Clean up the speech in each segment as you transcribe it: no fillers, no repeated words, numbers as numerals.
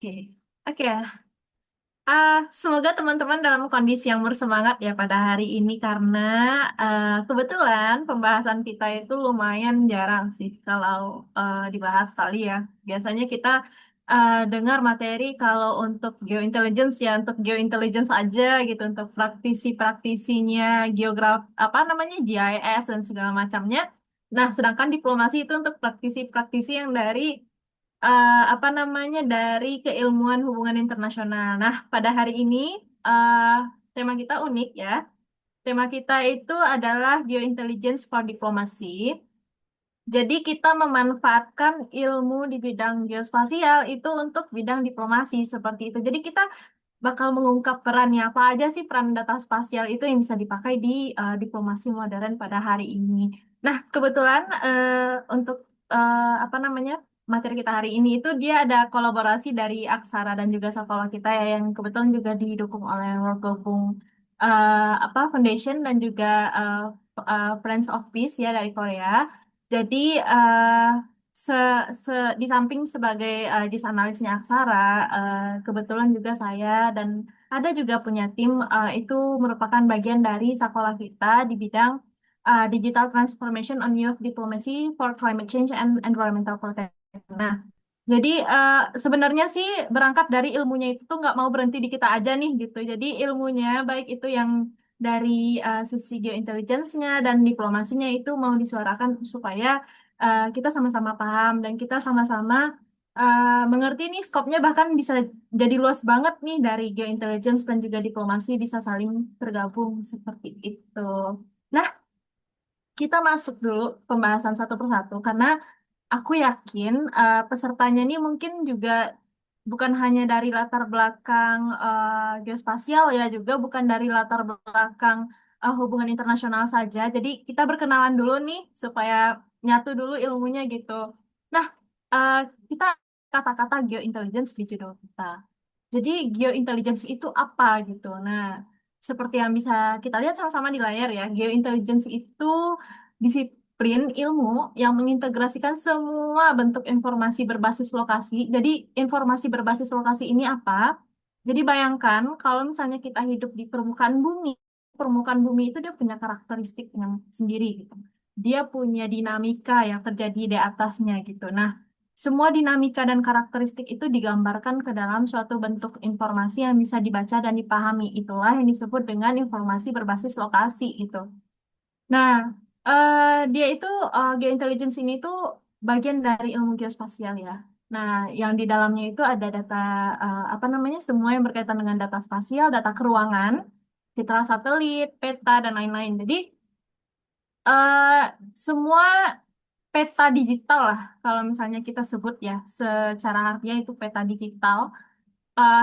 Oke, oke. Semoga teman-teman dalam kondisi yang bersemangat ya pada hari ini karena kebetulan pembahasan kita itu lumayan jarang sih kalau dibahas kali ya. Biasanya kita dengar materi kalau untuk geointelligence ya untuk geointelligence aja gitu untuk praktisi-praktisinya geograf apa namanya GIS dan segala macamnya. Nah, sedangkan diplomasi itu untuk praktisi-praktisi yang dari apa namanya dari keilmuan hubungan internasional. Nah, pada hari ini eh, tema kita unik ya. Tema kita itu adalah Geointelligence for Diplomacy. Jadi kita memanfaatkan ilmu di bidang geospasial itu untuk bidang diplomasi seperti itu. Jadi kita bakal mengungkap perannya apa aja sih peran data spasial itu yang bisa dipakai di diplomasi modern pada hari ini. Nah, kebetulan untuk apa namanya materi kita hari ini itu dia ada kolaborasi dari Aksara dan juga sekolah kita ya yang kebetulan juga didukung oleh World Gabung apa Foundation dan juga eh, Friends of Peace ya dari Korea. Jadi se, di samping sebagai disanalisnya Aksara, kebetulan juga saya dan ada juga punya tim itu merupakan bagian dari sekolah kita di bidang Digital Transformation on Youth Diplomacy for Climate Change and Environmental Protection. Nah, jadi sebenarnya sih berangkat dari ilmunya itu tuh nggak mau berhenti di kita aja nih gitu. Jadi ilmunya baik itu yang dari sisi geointelligence-nya dan diplomasinya itu mau disuarakan supaya kita sama-sama paham dan kita sama-sama mengerti nih skopnya bahkan bisa jadi luas banget nih dari geointelligence dan juga diplomasi bisa saling tergabung seperti itu. Nah, kita masuk dulu pembahasan satu persatu karena aku yakin pesertanya ini mungkin juga bukan hanya dari latar belakang geospasial ya, juga bukan dari latar belakang hubungan internasional saja. Jadi kita berkenalan dulu nih supaya nyatu dulu ilmunya gitu. Nah, eh, kita kata-kata geointelligence di judul kita. Jadi geointelligence itu apa gitu. Nah, seperti yang bisa kita lihat sama-sama di layar ya, geointelligence itu disiplin ilmu yang mengintegrasikan semua bentuk informasi berbasis lokasi. Jadi informasi berbasis lokasi ini apa? Jadi bayangkan kalau misalnya kita hidup di permukaan bumi itu dia punya karakteristik yang sendiri gitu. Dia punya dinamika yang terjadi di atasnya gitu. Nah, semua dinamika dan karakteristik itu digambarkan ke dalam suatu bentuk informasi yang bisa dibaca dan dipahami. Itulah yang disebut dengan informasi berbasis lokasi gitu. Nah, dia itu geointelligence ini tuh bagian dari ilmu geospasial ya. Nah, yang di dalamnya itu ada data apa namanya semua yang berkaitan dengan data spasial, data keruangan, citra satelit, peta dan lain-lain. Jadi eh, semua peta digital lah kalau misalnya kita sebut ya secara harfiah itu peta digital.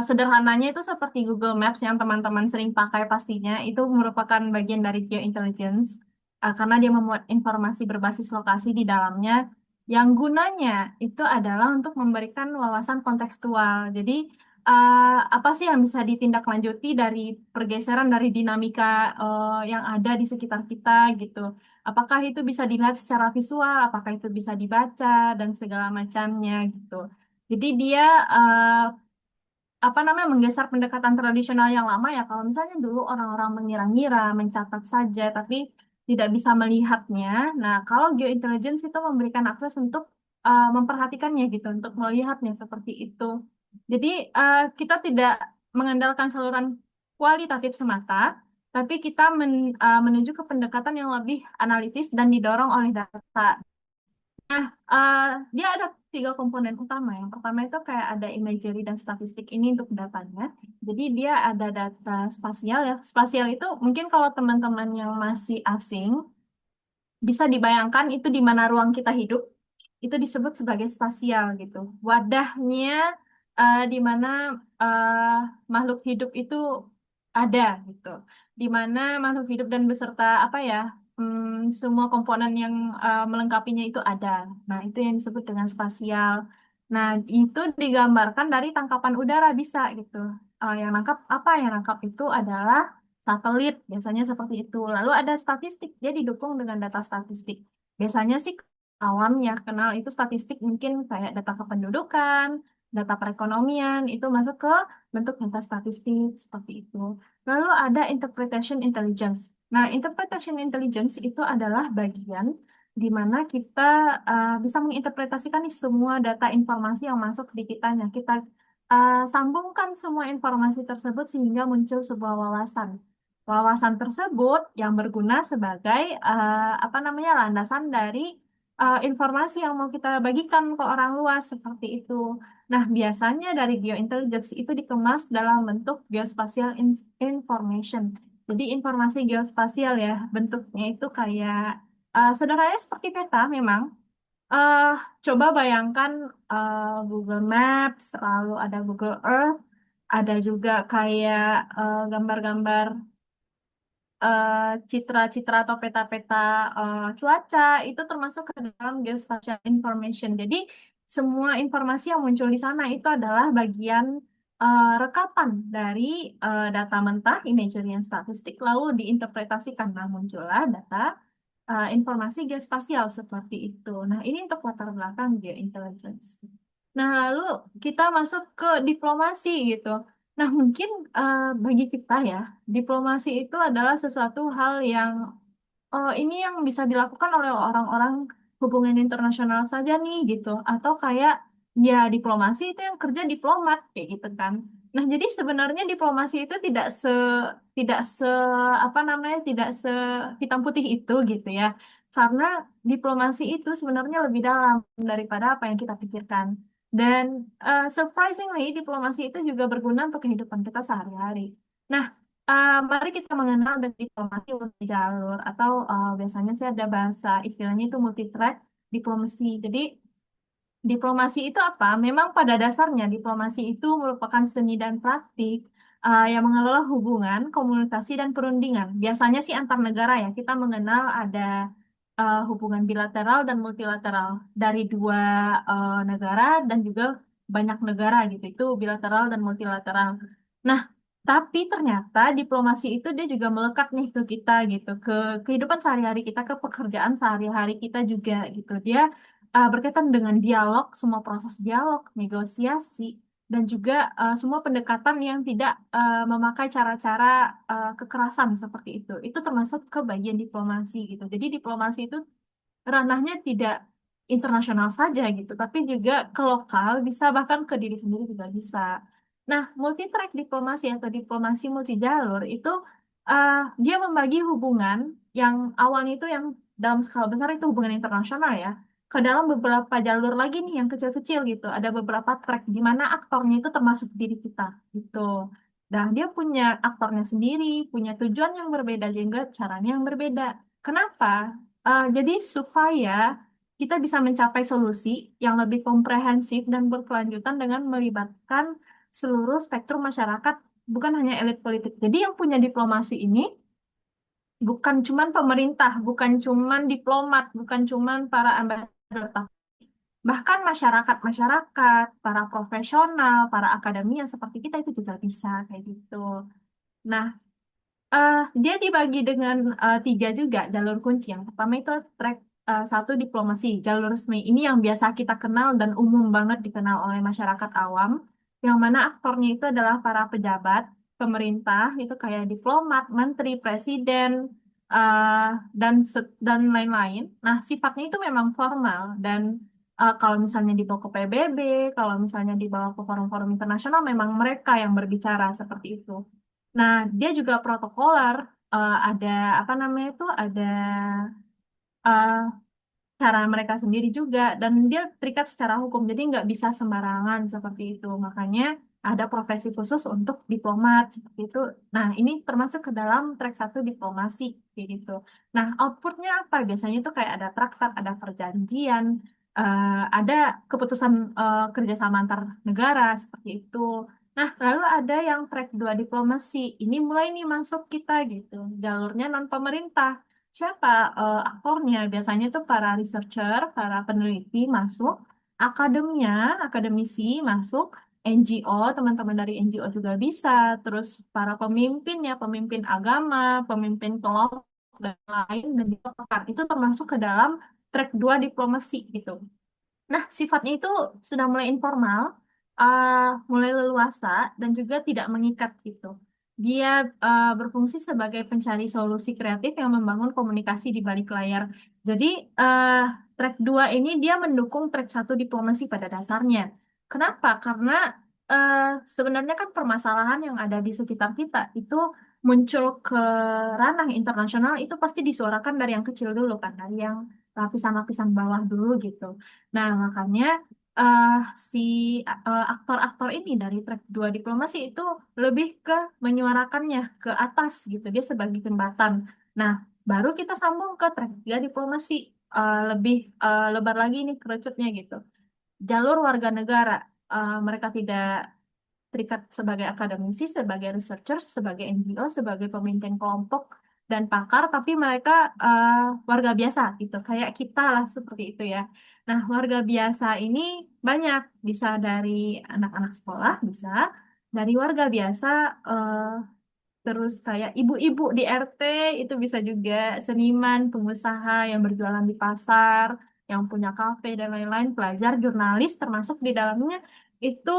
Sederhananya itu seperti Google Maps yang teman-teman sering pakai pastinya itu merupakan bagian dari geointelligence karena dia memuat informasi berbasis lokasi di dalamnya yang gunanya itu adalah untuk memberikan wawasan kontekstual. Jadi apa sih yang bisa ditindaklanjuti dari pergeseran dari dinamika yang ada di sekitar kita gitu. Apakah itu bisa dilihat secara visual, apakah itu bisa dibaca dan segala macamnya gitu. Jadi dia apa namanya menggeser pendekatan tradisional yang lama ya kalau misalnya dulu orang-orang mengira-ngira mencatat saja tapi tidak bisa melihatnya. Nah, kalau geointelligence itu memberikan akses untuk memperhatikannya gitu untuk melihatnya seperti itu. Jadi kita tidak mengandalkan saluran kualitatif semata tapi kita menuju ke pendekatan yang lebih analitis dan didorong oleh data. Nah, dia ada tiga komponen utama. Yang pertama itu kayak ada imagery dan statistik ini untuk datanya. Jadi dia ada data spasial ya. Spasial itu mungkin kalau teman-teman yang masih asing bisa dibayangkan itu di mana ruang kita hidup itu disebut sebagai spasial gitu. Wadahnya di mana eh, makhluk hidup itu ada gitu. Di mana makhluk hidup dan beserta apa ya semua komponen yang melengkapinya itu ada. Nah, itu yang disebut dengan spasial. Nah, itu digambarkan dari tangkapan udara bisa gitu. Yang nangkap apa yang nangkap itu adalah satelit, biasanya seperti itu. Lalu ada statistik, dia didukung dengan data statistik. Biasanya sih awam ya kenal itu statistik mungkin kayak data kependudukan, data perekonomian, itu masuk ke bentuk data statistik seperti itu. Lalu ada interpretation intelligence. Nah, interpretation intelligence itu adalah bagian di mana kita bisa menginterpretasikan nih semua data informasi yang masuk di kitanya. Kita sambungkan semua informasi tersebut sehingga muncul sebuah wawasan. Wawasan tersebut yang berguna sebagai apa namanya landasan dari informasi yang mau kita bagikan ke orang luas seperti itu. Nah, biasanya dari geointelligence itu dikemas dalam bentuk geospatial information. Jadi informasi geospasial ya, bentuknya itu kayak sederhananya seperti peta memang. eh Coba bayangkan Google Maps, lalu ada Google Earth, ada juga kayak gambar-gambar eh, citra-citra atau peta-peta cuaca itu termasuk ke dalam geospatial information. Jadi semua informasi yang muncul di sana itu adalah bagian rekapan dari data mentah, imagery and statistik, lalu diinterpretasikan. Nah, muncullah data informasi geospasial seperti itu. Nah, ini untuk latar belakang geointelligence. Nah, lalu kita masuk ke diplomasi gitu. Nah, mungkin bagi kita ya, diplomasi itu adalah sesuatu hal yang ini yang bisa dilakukan oleh orang-orang hubungan internasional saja nih gitu. Atau kayak ya diplomasi itu yang kerja diplomat kayak gitu kan. Nah, jadi sebenarnya diplomasi itu tidak se apa namanya tidak se hitam putih itu gitu ya. Karena diplomasi itu sebenarnya lebih dalam daripada apa yang kita pikirkan. Dan surprisingly diplomasi itu juga berguna untuk kehidupan kita sehari-hari. Nah, mari kita mengenal dari diplomasi multi jalur atau biasanya sih ada bahasa istilahnya itu multi track diplomasi. Jadi diplomasi itu apa? Memang pada dasarnya diplomasi itu merupakan seni dan praktik yang mengelola hubungan, komunikasi dan perundingan. Biasanya sih antar negara ya. Kita mengenal ada hubungan bilateral dan multilateral dari dua negara dan juga banyak negara gitu. Itu bilateral dan multilateral. Nah, tapi ternyata diplomasi itu dia juga melekat nih ke kita gitu, ke kehidupan sehari-hari kita, ke pekerjaan sehari-hari kita juga gitu. Dia berkaitan dengan dialog, semua proses dialog, negosiasi, dan juga semua pendekatan yang tidak memakai cara-cara kekerasan seperti itu. Itu termasuk ke bagian diplomasi gitu. Jadi diplomasi itu ranahnya tidak internasional saja gitu, tapi juga ke lokal, bisa bahkan ke diri sendiri juga bisa. Nah, multi track diplomasi atau diplomasi multi jalur itu uh, dia membagi hubungan yang awalnya itu yang dalam skala besar itu hubungan internasional ya, ke dalam beberapa jalur lagi nih yang kecil-kecil gitu. Ada beberapa track di mana aktornya itu termasuk diri kita gitu. Dan dia punya aktornya sendiri, punya tujuan yang berbeda juga, caranya yang berbeda. Kenapa? Jadi supaya kita bisa mencapai solusi yang lebih komprehensif dan berkelanjutan dengan melibatkan seluruh spektrum masyarakat, bukan hanya elit politik. Jadi yang punya diplomasi ini bukan cuman pemerintah, bukan cuman diplomat, bukan cuman para ambasador, tapi bahkan masyarakat-masyarakat, para profesional, para akademia seperti kita itu juga bisa kayak gitu. Nah, dia dibagi dengan tiga juga jalur kunci. Yang pertama itu track satu diplomasi, jalur resmi. Ini yang biasa kita kenal dan umum banget dikenal oleh masyarakat awam, yang mana aktornya itu adalah para pejabat pemerintah, itu kayak diplomat, menteri, presiden, uh, dan lain-lain. Nah, sifatnya itu memang formal dan kalau misalnya dibawa ke PBB, kalau misalnya dibawa ke forum-forum internasional, memang mereka yang berbicara seperti itu. Nah, dia juga protokoler, ada apa namanya itu, ada eh, cara mereka sendiri juga, dan dia terikat secara hukum, jadi nggak bisa sembarangan seperti itu. Makanya ada profesi khusus untuk diplomat seperti itu. Nah, ini termasuk ke dalam track satu diplomasi kayak gitu. Nah, outputnya apa? Biasanya itu kayak ada traktat, ada perjanjian, ada keputusan kerjasama antar negara seperti itu. Nah, lalu ada yang track 2 diplomasi. Ini mulai nih masuk kita gitu. Jalurnya non pemerintah. Siapa aktornya? Biasanya itu para researcher, para peneliti masuk, akademia, akademisi masuk, NGO, teman-teman dari NGO juga bisa, terus para pemimpin ya, pemimpin agama, pemimpin kelompok dan lain dan juga pakar. Itu termasuk ke dalam track 2 diplomasi gitu. Nah, sifatnya itu sudah mulai informal, uh, mulai leluasa dan juga tidak mengikat gitu. Dia berfungsi sebagai pencari solusi kreatif yang membangun komunikasi di balik layar. Jadi uh, track 2 ini dia mendukung track satu diplomasi pada dasarnya. Kenapa? Karena eh, sebenarnya kan permasalahan yang ada di sekitar kita itu muncul ke ranah internasional itu pasti disuarakan dari yang kecil dulu kan, dari yang lapisan-lapisan bawah dulu gitu. Nah, makanya eh, si aktor-aktor ini dari track 2 diplomasi itu lebih ke menyuarakannya ke atas gitu, dia sebagai jembatan. Nah, baru kita sambung ke track 3 diplomasi. Lebih lebar lagi nih kerucutnya gitu. Jalur warga negara. Mereka tidak terikat sebagai akademisi, sebagai researcher, sebagai NGO, sebagai pemimpin kelompok dan pakar, tapi mereka warga biasa gitu, kayak kita lah seperti itu ya. Nah, warga biasa ini banyak, bisa dari anak-anak sekolah, bisa dari warga biasa, eh, terus kayak ibu-ibu di RT itu bisa juga, seniman, pengusaha yang berjualan di pasar, yang punya kafe dan lain-lain, pelajar, jurnalis termasuk di dalamnya itu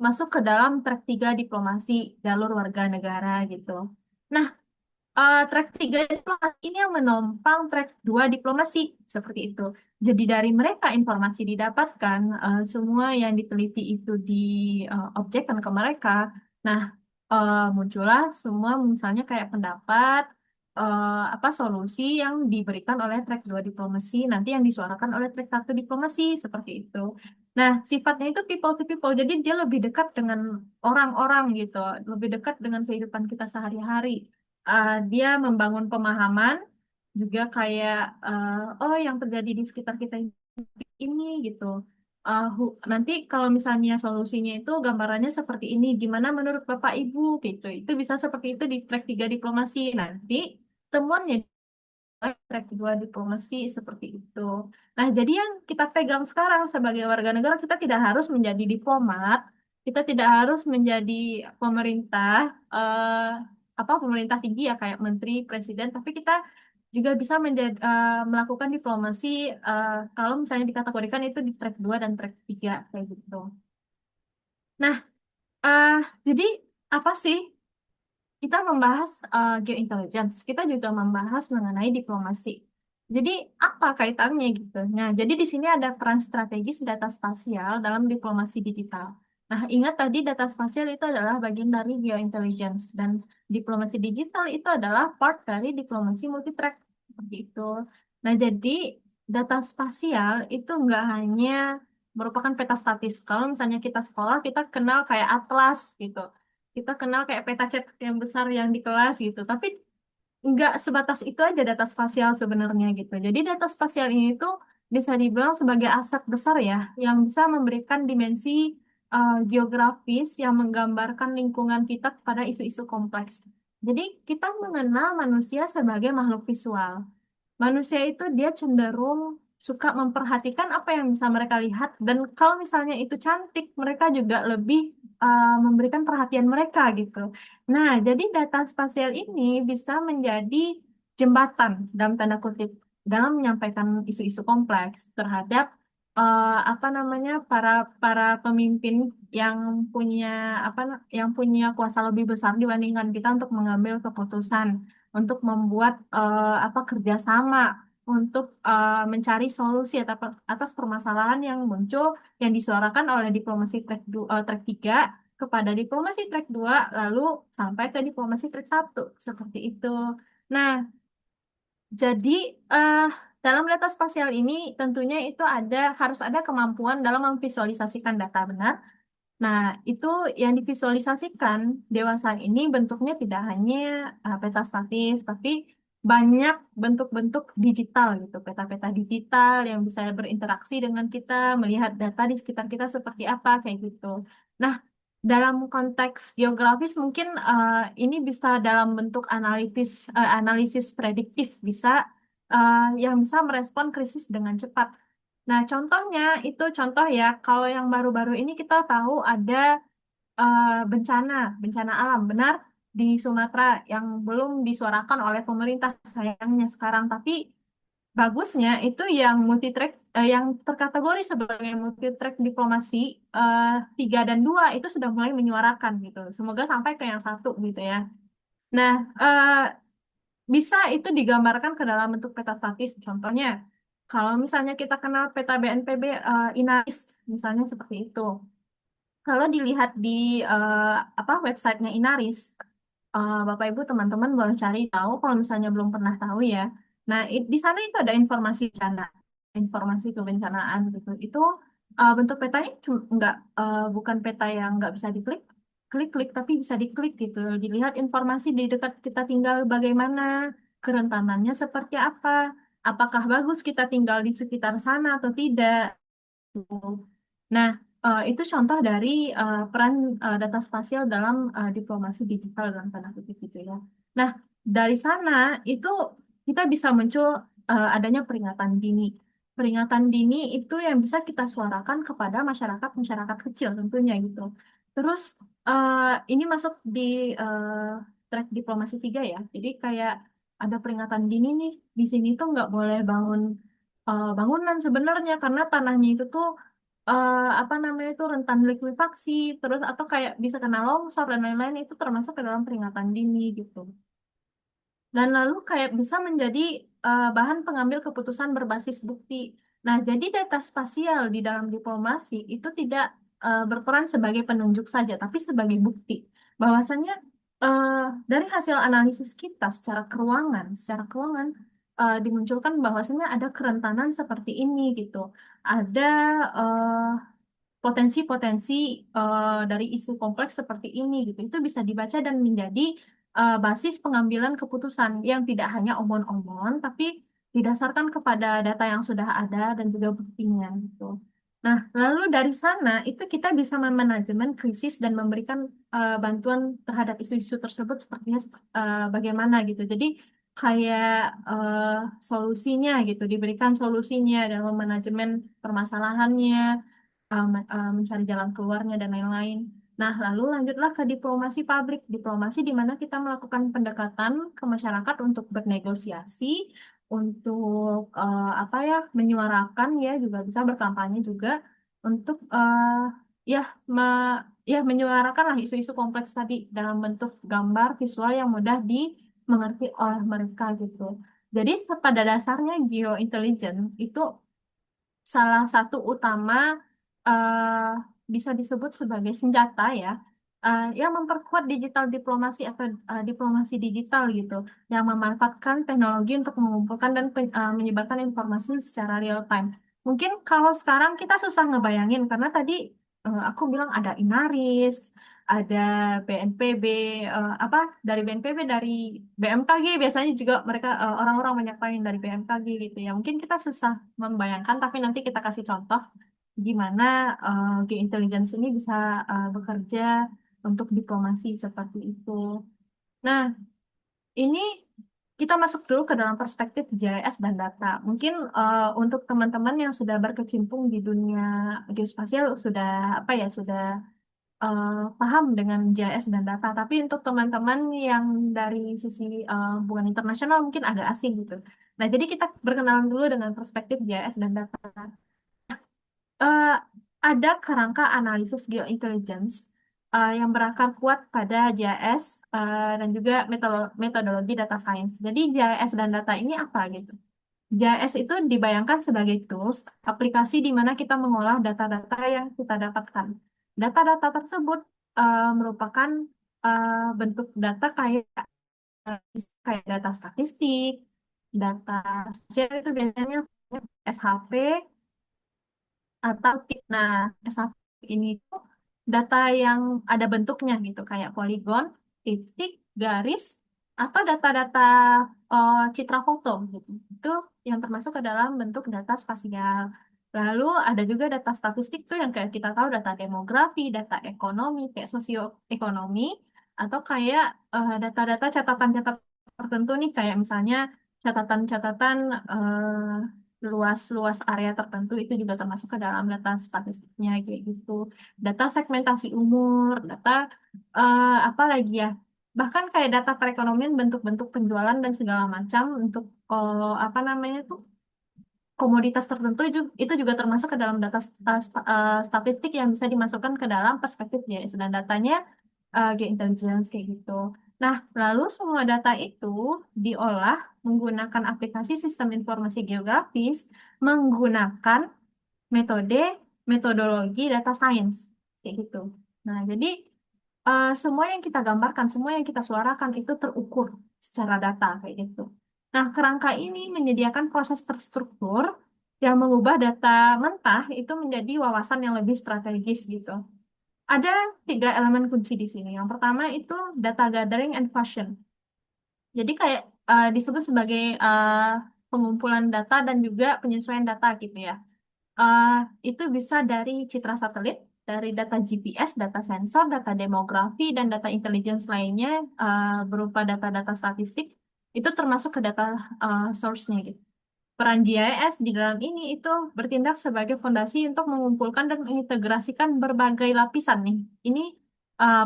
masuk ke dalam track 3 diplomasi jalur warga negara gitu. Nah, track 3 diplomasi ini yang menopang track 2 diplomasi seperti itu. Jadi dari mereka informasi didapatkan, semua yang diteliti itu diobjekkan ke mereka. Nah, muncullah semua misalnya kayak pendapat, apa solusi yang diberikan oleh track 2 diplomasi, nanti yang disuarakan oleh track satu diplomasi seperti itu. Nah, sifatnya itu people to people, jadi dia lebih dekat dengan orang-orang gitu, lebih dekat dengan kehidupan kita sehari-hari. Dia membangun pemahaman juga kayak oh yang terjadi di sekitar kita ini gitu. Nanti kalau misalnya solusinya itu gambarannya seperti ini, gimana menurut Bapak Ibu gitu. Itu bisa seperti itu di track 3 diplomasi. Nanti temuannya track 2 diplomasi seperti itu. Nah, jadi yang kita pegang sekarang sebagai warga negara, kita tidak harus menjadi diplomat, kita tidak harus menjadi pemerintah, pemerintah tinggi ya kayak menteri, presiden, tapi kita juga bisa melakukan diplomasi kalau misalnya dikategorikan itu di track 2 dan track 3 kayak gitu. Nah, eh, jadi apa sih kita membahas geointelligence, kita juga membahas mengenai diplomasi. Jadi apa kaitannya gitu? Nah, jadi di sini ada peran strategis data spasial dalam diplomasi digital. Nah, ingat tadi data spasial itu adalah bagian dari geointelligence dan diplomasi digital itu adalah part dari diplomasi multitrack seperti itu. Nah, jadi data spasial itu nggak hanya merupakan peta statis. Kalau misalnya kita sekolah, kita kenal kayak atlas gitu, kita kenal kayak peta cetak yang besar yang di kelas gitu. Tapi nggak sebatas itu aja data spasial sebenarnya gitu. Jadi data spasial ini tuh bisa dibilang sebagai aset besar ya, yang bisa memberikan dimensi geografis yang menggambarkan lingkungan kita pada isu-isu kompleks. Jadi kita mengenal manusia sebagai makhluk visual. Manusia itu dia cenderung suka memperhatikan apa yang bisa mereka lihat, dan kalau misalnya itu cantik, mereka juga lebih memberikan perhatian mereka gitu. Nah, jadi data spasial ini bisa menjadi jembatan dalam tanda kutip dalam menyampaikan isu-isu kompleks terhadap apa namanya para para pemimpin yang punya yang punya kuasa lebih besar dibandingkan kita untuk mengambil keputusan, untuk membuat kerjasama, untuk mencari solusi atas permasalahan yang muncul yang disuarakan oleh diplomasi track 3 kepada diplomasi track 2 lalu sampai ke diplomasi track satu seperti itu. Nah, jadi eh, dalam data spasial ini tentunya itu harus ada kemampuan dalam memvisualisasikan data benar. Nah, itu yang divisualisasikan dewasa ini bentuknya tidak hanya peta statis, tapi banyak bentuk-bentuk digital gitu, peta-peta digital yang bisa berinteraksi dengan kita, melihat data di sekitar kita seperti apa, kayak gitu. Nah, dalam konteks geografis mungkin ini bisa dalam bentuk analisis prediktif, bisa yang bisa merespon krisis dengan cepat. Nah, contohnya itu contoh ya, kalau yang baru-baru ini kita tahu ada bencana, bencana alam, benar di Sumatera yang belum disuarakan oleh pemerintah sayangnya sekarang, tapi Bagusnya itu yang multi track, yang terkategori sebagai multi track diplomasi, eh, 3 dan 2 itu sudah mulai menyuarakan gitu. Semoga sampai ke yang satu gitu ya. Nah, bisa itu digambarkan ke dalam bentuk peta statis. Contohnya, kalau misalnya kita kenal peta BNPB, INARIS, misalnya seperti itu. Kalau dilihat di apa websitenya Inaris, Bapak Ibu teman-teman boleh cari tahu kalau misalnya belum pernah tahu ya. Nah, di sana itu ada informasi bencana, informasi kebencanaan gitu. Itu bentuk petanya nggak, bukan peta yang nggak bisa diklik, klik-klik tapi bisa diklik gitu. Dilihat informasi di dekat kita tinggal bagaimana, kerentanannya seperti apa, apakah bagus kita tinggal di sekitar sana atau tidak. Nah, itu contoh dari peran data spasial dalam diplomasi digital dalam tanda kutip gitu ya. Nah, dari sana itu kita bisa muncul adanya peringatan dini. Peringatan dini itu yang bisa kita suarakan kepada masyarakat-masyarakat kecil tentunya gitu. Terus ini masuk di track diplomasi 3 ya. Jadi kayak ada peringatan dini nih, di sini tuh nggak boleh bangun bangunan sebenarnya karena tanahnya itu tuh apa namanya itu rentan likuifaksi terus atau kayak bisa kena longsor dan lain-lain itu termasuk ke dalam peringatan dini gitu. Dan lalu kayak bisa menjadi bahan pengambil keputusan berbasis bukti. Nah, jadi data spasial di dalam diplomasi itu tidak berperan sebagai penunjuk saja, tapi sebagai bukti. Bahwasanya eh, dari hasil analisis kita secara keuangan dimunculkan bahwasanya ada kerentanan seperti ini gitu. Ada potensi-potensi dari isu kompleks seperti ini gitu. Itu bisa dibaca dan menjadi basis pengambilan keputusan yang tidak hanya omon-omon, tapi didasarkan kepada data yang sudah ada dan juga buktinya gitu. Nah, lalu dari sana itu kita bisa memanajemen krisis dan memberikan bantuan terhadap isu-isu tersebut sepertinya bagaimana gitu. Jadi kayak solusinya gitu, diberikan solusinya dalam manajemen permasalahannya, mencari jalan keluarnya dan lain-lain. Nah, lalu lanjutlah ke diplomasi publik. Diplomasi di mana kita melakukan pendekatan ke masyarakat untuk bernegosiasi, untuk apa ya, menyuarakan ya, juga bisa berkampanye juga untuk ya ya menyuarakan lah isu-isu kompleks tadi dalam bentuk gambar visual yang mudah dimengerti oleh mereka gitu. Jadi pada dasarnya geointelligence itu salah satu utama bisa disebut sebagai senjata ya, yang memperkuat digital diplomasi atau diplomasi digital gitu, yang memanfaatkan teknologi untuk mengumpulkan dan menyebarkan informasi secara real time. Mungkin kalau sekarang kita susah ngebayangin karena tadi aku bilang ada Inaris, ada BNPB, apa dari BNPB, dari BMKG biasanya juga mereka orang-orang banyak main dari BMKG gitu ya. Mungkin kita susah membayangkan, tapi nanti kita kasih contoh gimana geointelligence ini bisa bekerja untuk diplomasi seperti itu. Nah, ini kita masuk dulu ke dalam perspektif GIS dan data. Mungkin untuk teman-teman yang sudah berkecimpung di dunia geospasial sudah apa ya sudah paham dengan GIS dan data. Tapi untuk teman-teman yang dari sisi hubungan internasional mungkin agak asing gitu. Nah, jadi kita berkenalan dulu dengan perspektif GIS dan data. eh, ada kerangka analisis geointelligence yang berakar kuat pada GIS dan juga metodologi data science. Jadi GIS dan data ini apa gitu? GIS itu dibayangkan sebagai tools, aplikasi di mana kita mengolah data-data yang kita dapatkan. Data-data tersebut merupakan bentuk data kayak data statistik, data sosial itu biasanya SHP atau nah SAP ini tuh data yang ada bentuknya gitu kayak poligon, titik, garis atau data-data citra foto gitu. Itu yang termasuk ke dalam bentuk data spasial. Lalu ada juga data statistik tuh yang kayak kita tahu data demografi, data ekonomi, kayak sosioekonomi atau kayak data-data catatan-catatan tertentu nih kayak misalnya catatan-catatan luas-luas area tertentu itu juga termasuk ke dalam data statistiknya kayak gitu. Data segmentasi umur, data apa lagi ya? Bahkan kayak data perekonomian bentuk-bentuk penjualan dan segala macam untuk apa namanya tuh? komoditas tertentu itu juga termasuk ke dalam data statistik yang bisa dimasukkan ke dalam perspektif GIS dan datanya geointelligence kayak gitu. Nah, lalu semua data itu diolah menggunakan aplikasi sistem informasi geografis menggunakan metode metodologi data science kayak gitu. Nah, jadi semua yang kita gambarkan, semua yang kita suarakan itu terukur secara data kayak gitu. Nah, kerangka ini menyediakan proses terstruktur yang mengubah data mentah itu menjadi wawasan yang lebih strategis gitu. Ada tiga elemen kunci di sini. Yang pertama itu data gathering and fusion. Jadi kayak disebut sebagai pengumpulan data dan juga penyesuaian data gitu ya. Eh, itu bisa dari citra satelit, dari data GPS, data sensor, data demografi, dan data intelligence lainnya berupa data-data statistik. Itu termasuk ke data source-nya gitu. Peran GIS di dalam ini itu bertindak sebagai fondasi untuk mengumpulkan dan mengintegrasikan berbagai lapisan nih. Ini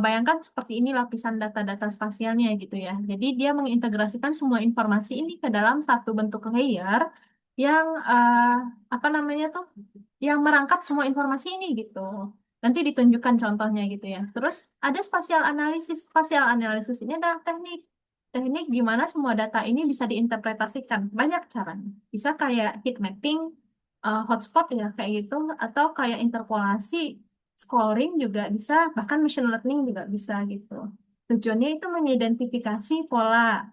bayangkan seperti ini lapisan data-data spasialnya gitu ya. Jadi dia mengintegrasikan semua informasi ini ke dalam satu bentuk layer yang apa namanya tuh, yang merangkap semua informasi ini gitu. Nanti ditunjukkan contohnya gitu ya. Terus ada spasial analisis. Spasial analisis ini adalah teknik gimana semua data ini bisa diinterpretasikan. Banyak caranya. Bisa kayak heat mapping, hotspot ya kayak gitu, atau kayak interpolasi, scoring juga bisa, bahkan machine learning juga bisa gitu. Tujuannya itu mengidentifikasi pola,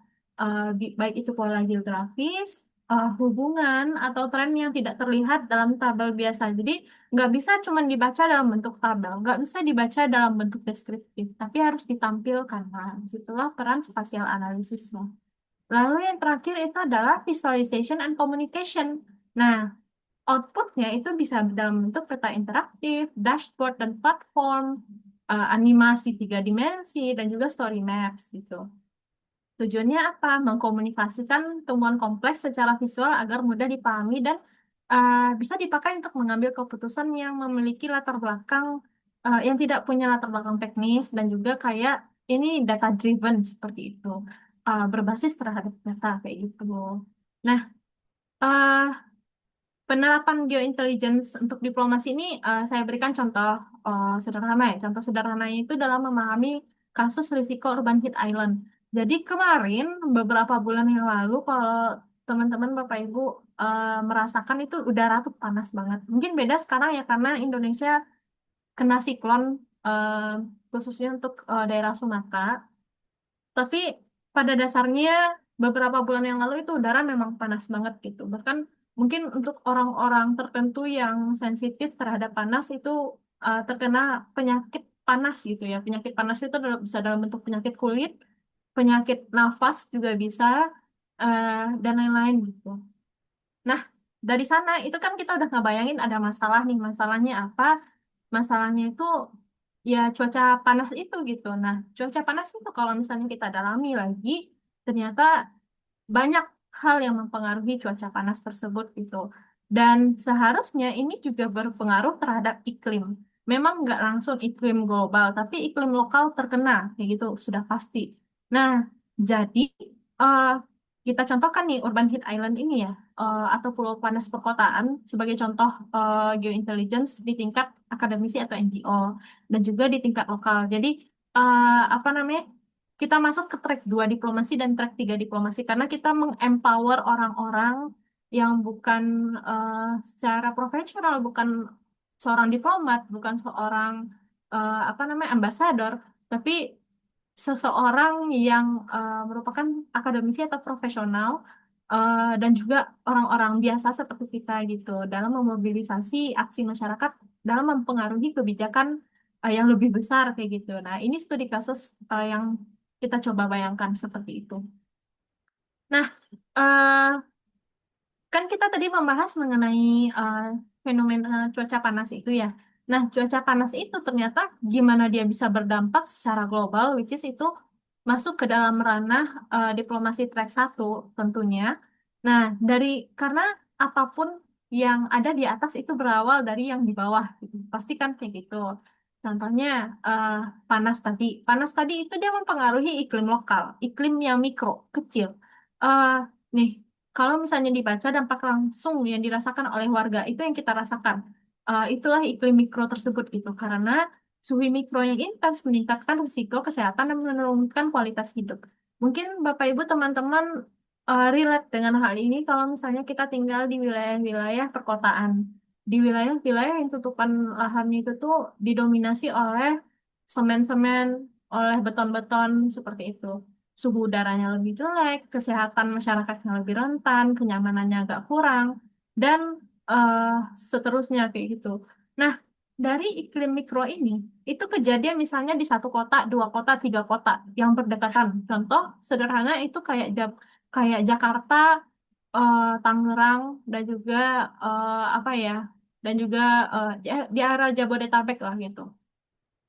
baik itu pola geografis, hubungan atau tren yang tidak terlihat dalam tabel biasa. Jadi nggak bisa cuma dibaca dalam bentuk tabel, nggak bisa dibaca dalam bentuk deskriptif, tapi harus ditampilkan. Nah, disitulah peran spatial analisisnya. Lalu yang terakhir itu adalah visualization and communication. Nah, outputnya itu bisa dalam bentuk peta interaktif, dashboard dan platform, animasi tiga dimensi, dan juga story maps gitu. Tujuannya apa? Mengkomunikasikan temuan kompleks secara visual agar mudah dipahami dan bisa dipakai untuk mengambil keputusan yang memiliki latar belakang yang tidak punya latar belakang teknis dan juga kayak ini data driven seperti itu. Berbasis terhadap data kayak gitu. Nah, uh, penerapan geointelligence untuk diplomasi ini saya berikan contoh sederhana ya. Contoh sederhananya itu dalam memahami kasus risiko urban heat island. Jadi kemarin beberapa bulan yang lalu kalau teman-teman Bapak Ibu merasakan itu udara tuh panas banget. Mungkin beda sekarang ya karena Indonesia kena siklon eh, khususnya untuk daerah Sumatera. Tapi pada dasarnya beberapa bulan yang lalu itu udara memang panas banget gitu. Bahkan mungkin untuk orang-orang tertentu yang sensitif terhadap panas itu terkena penyakit panas gitu ya. Penyakit panas itu bisa dalam bentuk penyakit kulit, penyakit nafas juga bisa, dan lain-lain gitu. Nah, dari sana itu kan kita udah ngebayangin ada masalah nih. Masalahnya apa? Masalahnya itu ya cuaca panas itu gitu. Nah, cuaca panas itu kalau misalnya kita dalami lagi, ternyata banyak hal yang mempengaruhi cuaca panas tersebut gitu. Dan seharusnya ini juga berpengaruh terhadap iklim. Memang nggak langsung iklim global, tapi iklim lokal terkena, kayak gitu, sudah pasti. Nah, jadi eh, kita contohkan nih Urban Heat Island ini ya, atau Pulau Panas Perkotaan sebagai contoh geointelligence di tingkat akademisi atau NGO, dan juga di tingkat lokal. Jadi, apa namanya, kita masuk ke track 2 diplomasi dan track 3 diplomasi karena kita mengempower orang-orang yang bukan secara profesional, bukan seorang diplomat, bukan seorang apa namanya ambasador, tapi seseorang yang merupakan akademisi atau profesional dan juga orang-orang biasa seperti kita gitu dalam memobilisasi aksi masyarakat dalam mempengaruhi kebijakan yang lebih besar kayak gitu. Nah, ini studi kasus yang kita coba bayangkan seperti itu. Nah, kan kita tadi membahas mengenai eh, fenomena cuaca panas itu ya. Nah, cuaca panas itu ternyata gimana dia bisa berdampak secara global, which is itu masuk ke dalam ranah diplomasi track 1 tentunya. Nah, karena apapun yang ada di atas itu berawal dari yang di bawah, gitu. Pasti kan kayak gitu. Contohnya eh, panas tadi. Panas tadi itu dia mempengaruhi iklim lokal, iklim yang mikro, kecil. Eh, nih. kalau misalnya dibaca dampak langsung yang dirasakan oleh warga itu yang kita rasakan. Itulah iklim mikro tersebut gitu. Karena suhu mikro yang intens meningkatkan risiko kesehatan dan menurunkan kualitas hidup. Mungkin Bapak Ibu teman-teman relate dengan hal ini kalau misalnya kita tinggal di wilayah-wilayah perkotaan. Di wilayah-wilayah yang tutupan lahannya itu tuh didominasi oleh semen-semen, oleh beton-beton seperti itu. Suhu udaranya lebih jelek, kesehatan masyarakatnya lebih rentan, kenyamanannya agak kurang, dan eh, seterusnya kayak gitu. Nah, dari iklim mikro ini, itu kejadian misalnya di satu kota, dua kota, tiga kota yang berdekatan. Contoh sederhana itu kayak Jakarta, Tangerang, dan juga apa ya, dan juga di area Jabodetabek lah gitu.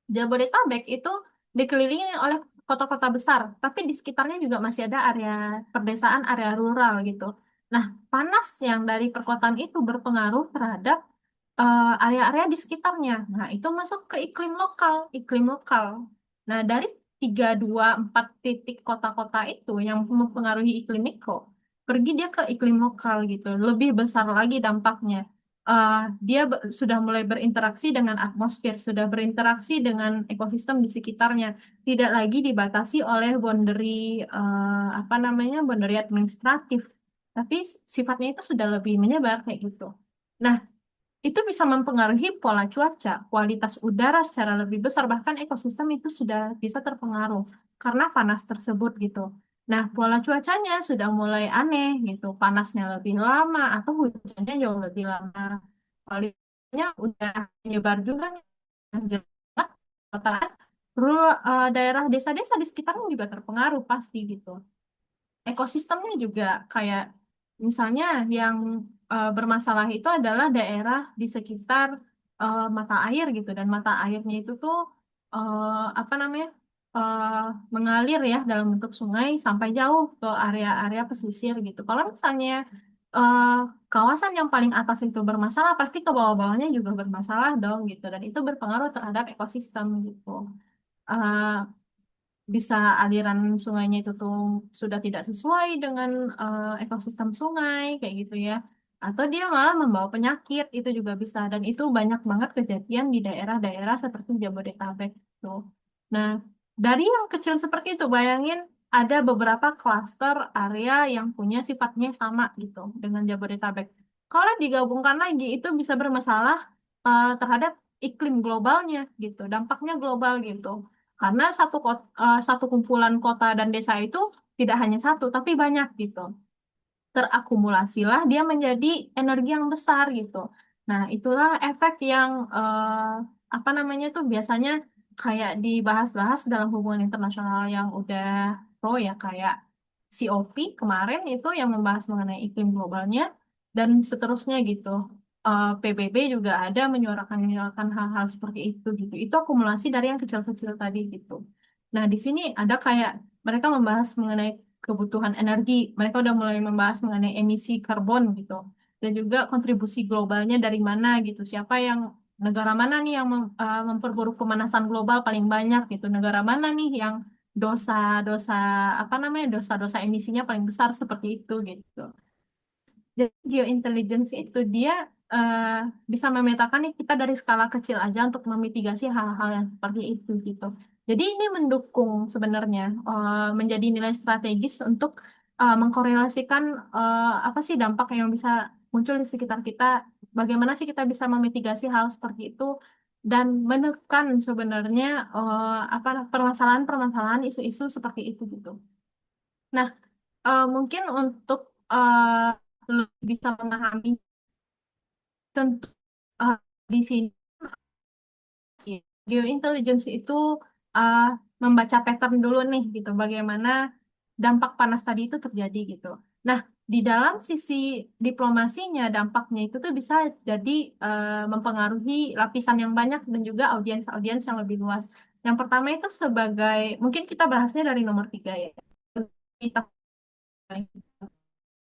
Jabodetabek itu dikelilingi oleh kota-kota besar, tapi di sekitarnya juga masih ada area perdesaan, area rural gitu. Nah, panas yang dari perkotaan itu berpengaruh terhadap area-area di sekitarnya. Nah, itu masuk ke iklim lokal, iklim lokal. Nah, dari 3, 2, 4 titik kota-kota itu yang mempengaruhi iklim mikro, pergi dia ke iklim lokal gitu. Lebih besar lagi dampaknya. eh, Dia sudah mulai berinteraksi dengan atmosfer, sudah berinteraksi dengan ekosistem di sekitarnya, tidak lagi dibatasi oleh boundary apa namanya boundary administratif, tapi sifatnya itu sudah lebih menyebar kayak gitu. Nah, itu bisa mempengaruhi pola cuaca, kualitas udara secara lebih besar, bahkan ekosistem itu sudah bisa terpengaruh karena panas tersebut gitu. Nah, pola cuacanya sudah mulai aneh gitu, panasnya lebih lama atau hujannya jauh lebih lama. Kualitasnya udah menyebar juga nih. Jelas, kota, daerah desa-desa di sekitarnya juga terpengaruh pasti gitu. Ekosistemnya juga kayak misalnya yang bermasalah itu adalah daerah di sekitar mata air gitu, dan mata airnya itu tuh apa namanya eh, mengalir ya dalam bentuk sungai sampai jauh ke area-area pesisir gitu. Kalau misalnya eh, kawasan yang paling atas itu bermasalah, pasti ke bawah-bawahnya juga bermasalah dong gitu, dan itu berpengaruh terhadap ekosistem gitu. Eh, Bisa aliran sungainya itu tuh sudah tidak sesuai dengan ekosistem sungai kayak gitu ya, atau dia malah membawa penyakit itu juga bisa, dan itu banyak banget kejadian di daerah-daerah seperti Jabodetabek tuh. Nah, dari yang kecil seperti itu bayangin ada beberapa klaster area yang punya sifatnya sama gitu dengan Jabodetabek. Kalau digabungkan lagi itu bisa bermasalah terhadap iklim globalnya gitu, dampaknya global gitu. Karena satu kumpulan kota dan desa itu tidak hanya satu, tapi banyak gitu. Terakumulasilah dia menjadi energi yang besar gitu. Nah, itulah efek yang apa namanya tuh biasanya kayak dibahas-bahas dalam hubungan internasional yang udah pro ya, kayak COP kemarin itu yang membahas mengenai iklim globalnya, dan seterusnya gitu. PBB juga ada menyuarakan hal-hal seperti itu gitu. Itu akumulasi dari yang kecil-kecil tadi gitu. Nah, di sini ada kayak mereka membahas mengenai kebutuhan energi. Mereka udah mulai membahas mengenai emisi karbon gitu. Dan juga kontribusi globalnya dari mana gitu. Siapa yang negara mana nih yang memperburuk pemanasan global paling banyak gitu. Negara mana nih yang dosa-dosa apa namanya dosa-dosa emisinya paling besar seperti itu gitu. Jadi geointelligence itu dia eh, bisa memetakan nih kita dari skala kecil aja untuk memitigasi hal-hal yang seperti itu gitu. Jadi ini mendukung sebenarnya menjadi nilai strategis untuk mengkorelasikan apa sih dampak yang bisa muncul di sekitar kita. Bagaimana sih kita bisa memitigasi hal seperti itu dan menekan sebenarnya apa permasalahan-permasalahan isu-isu seperti itu gitu. Nah, mungkin untuk lebih bisa memahami tentu uh, di sini sih, geointelligence itu uh, membaca pattern dulu nih gitu, bagaimana dampak panas tadi itu terjadi gitu. Nah, di dalam sisi diplomasinya dampaknya itu tuh bisa jadi mempengaruhi lapisan yang banyak dan juga audiens-audiens yang lebih luas. Yang pertama itu sebagai, mungkin kita bahasnya dari nomor 3 ya. Kita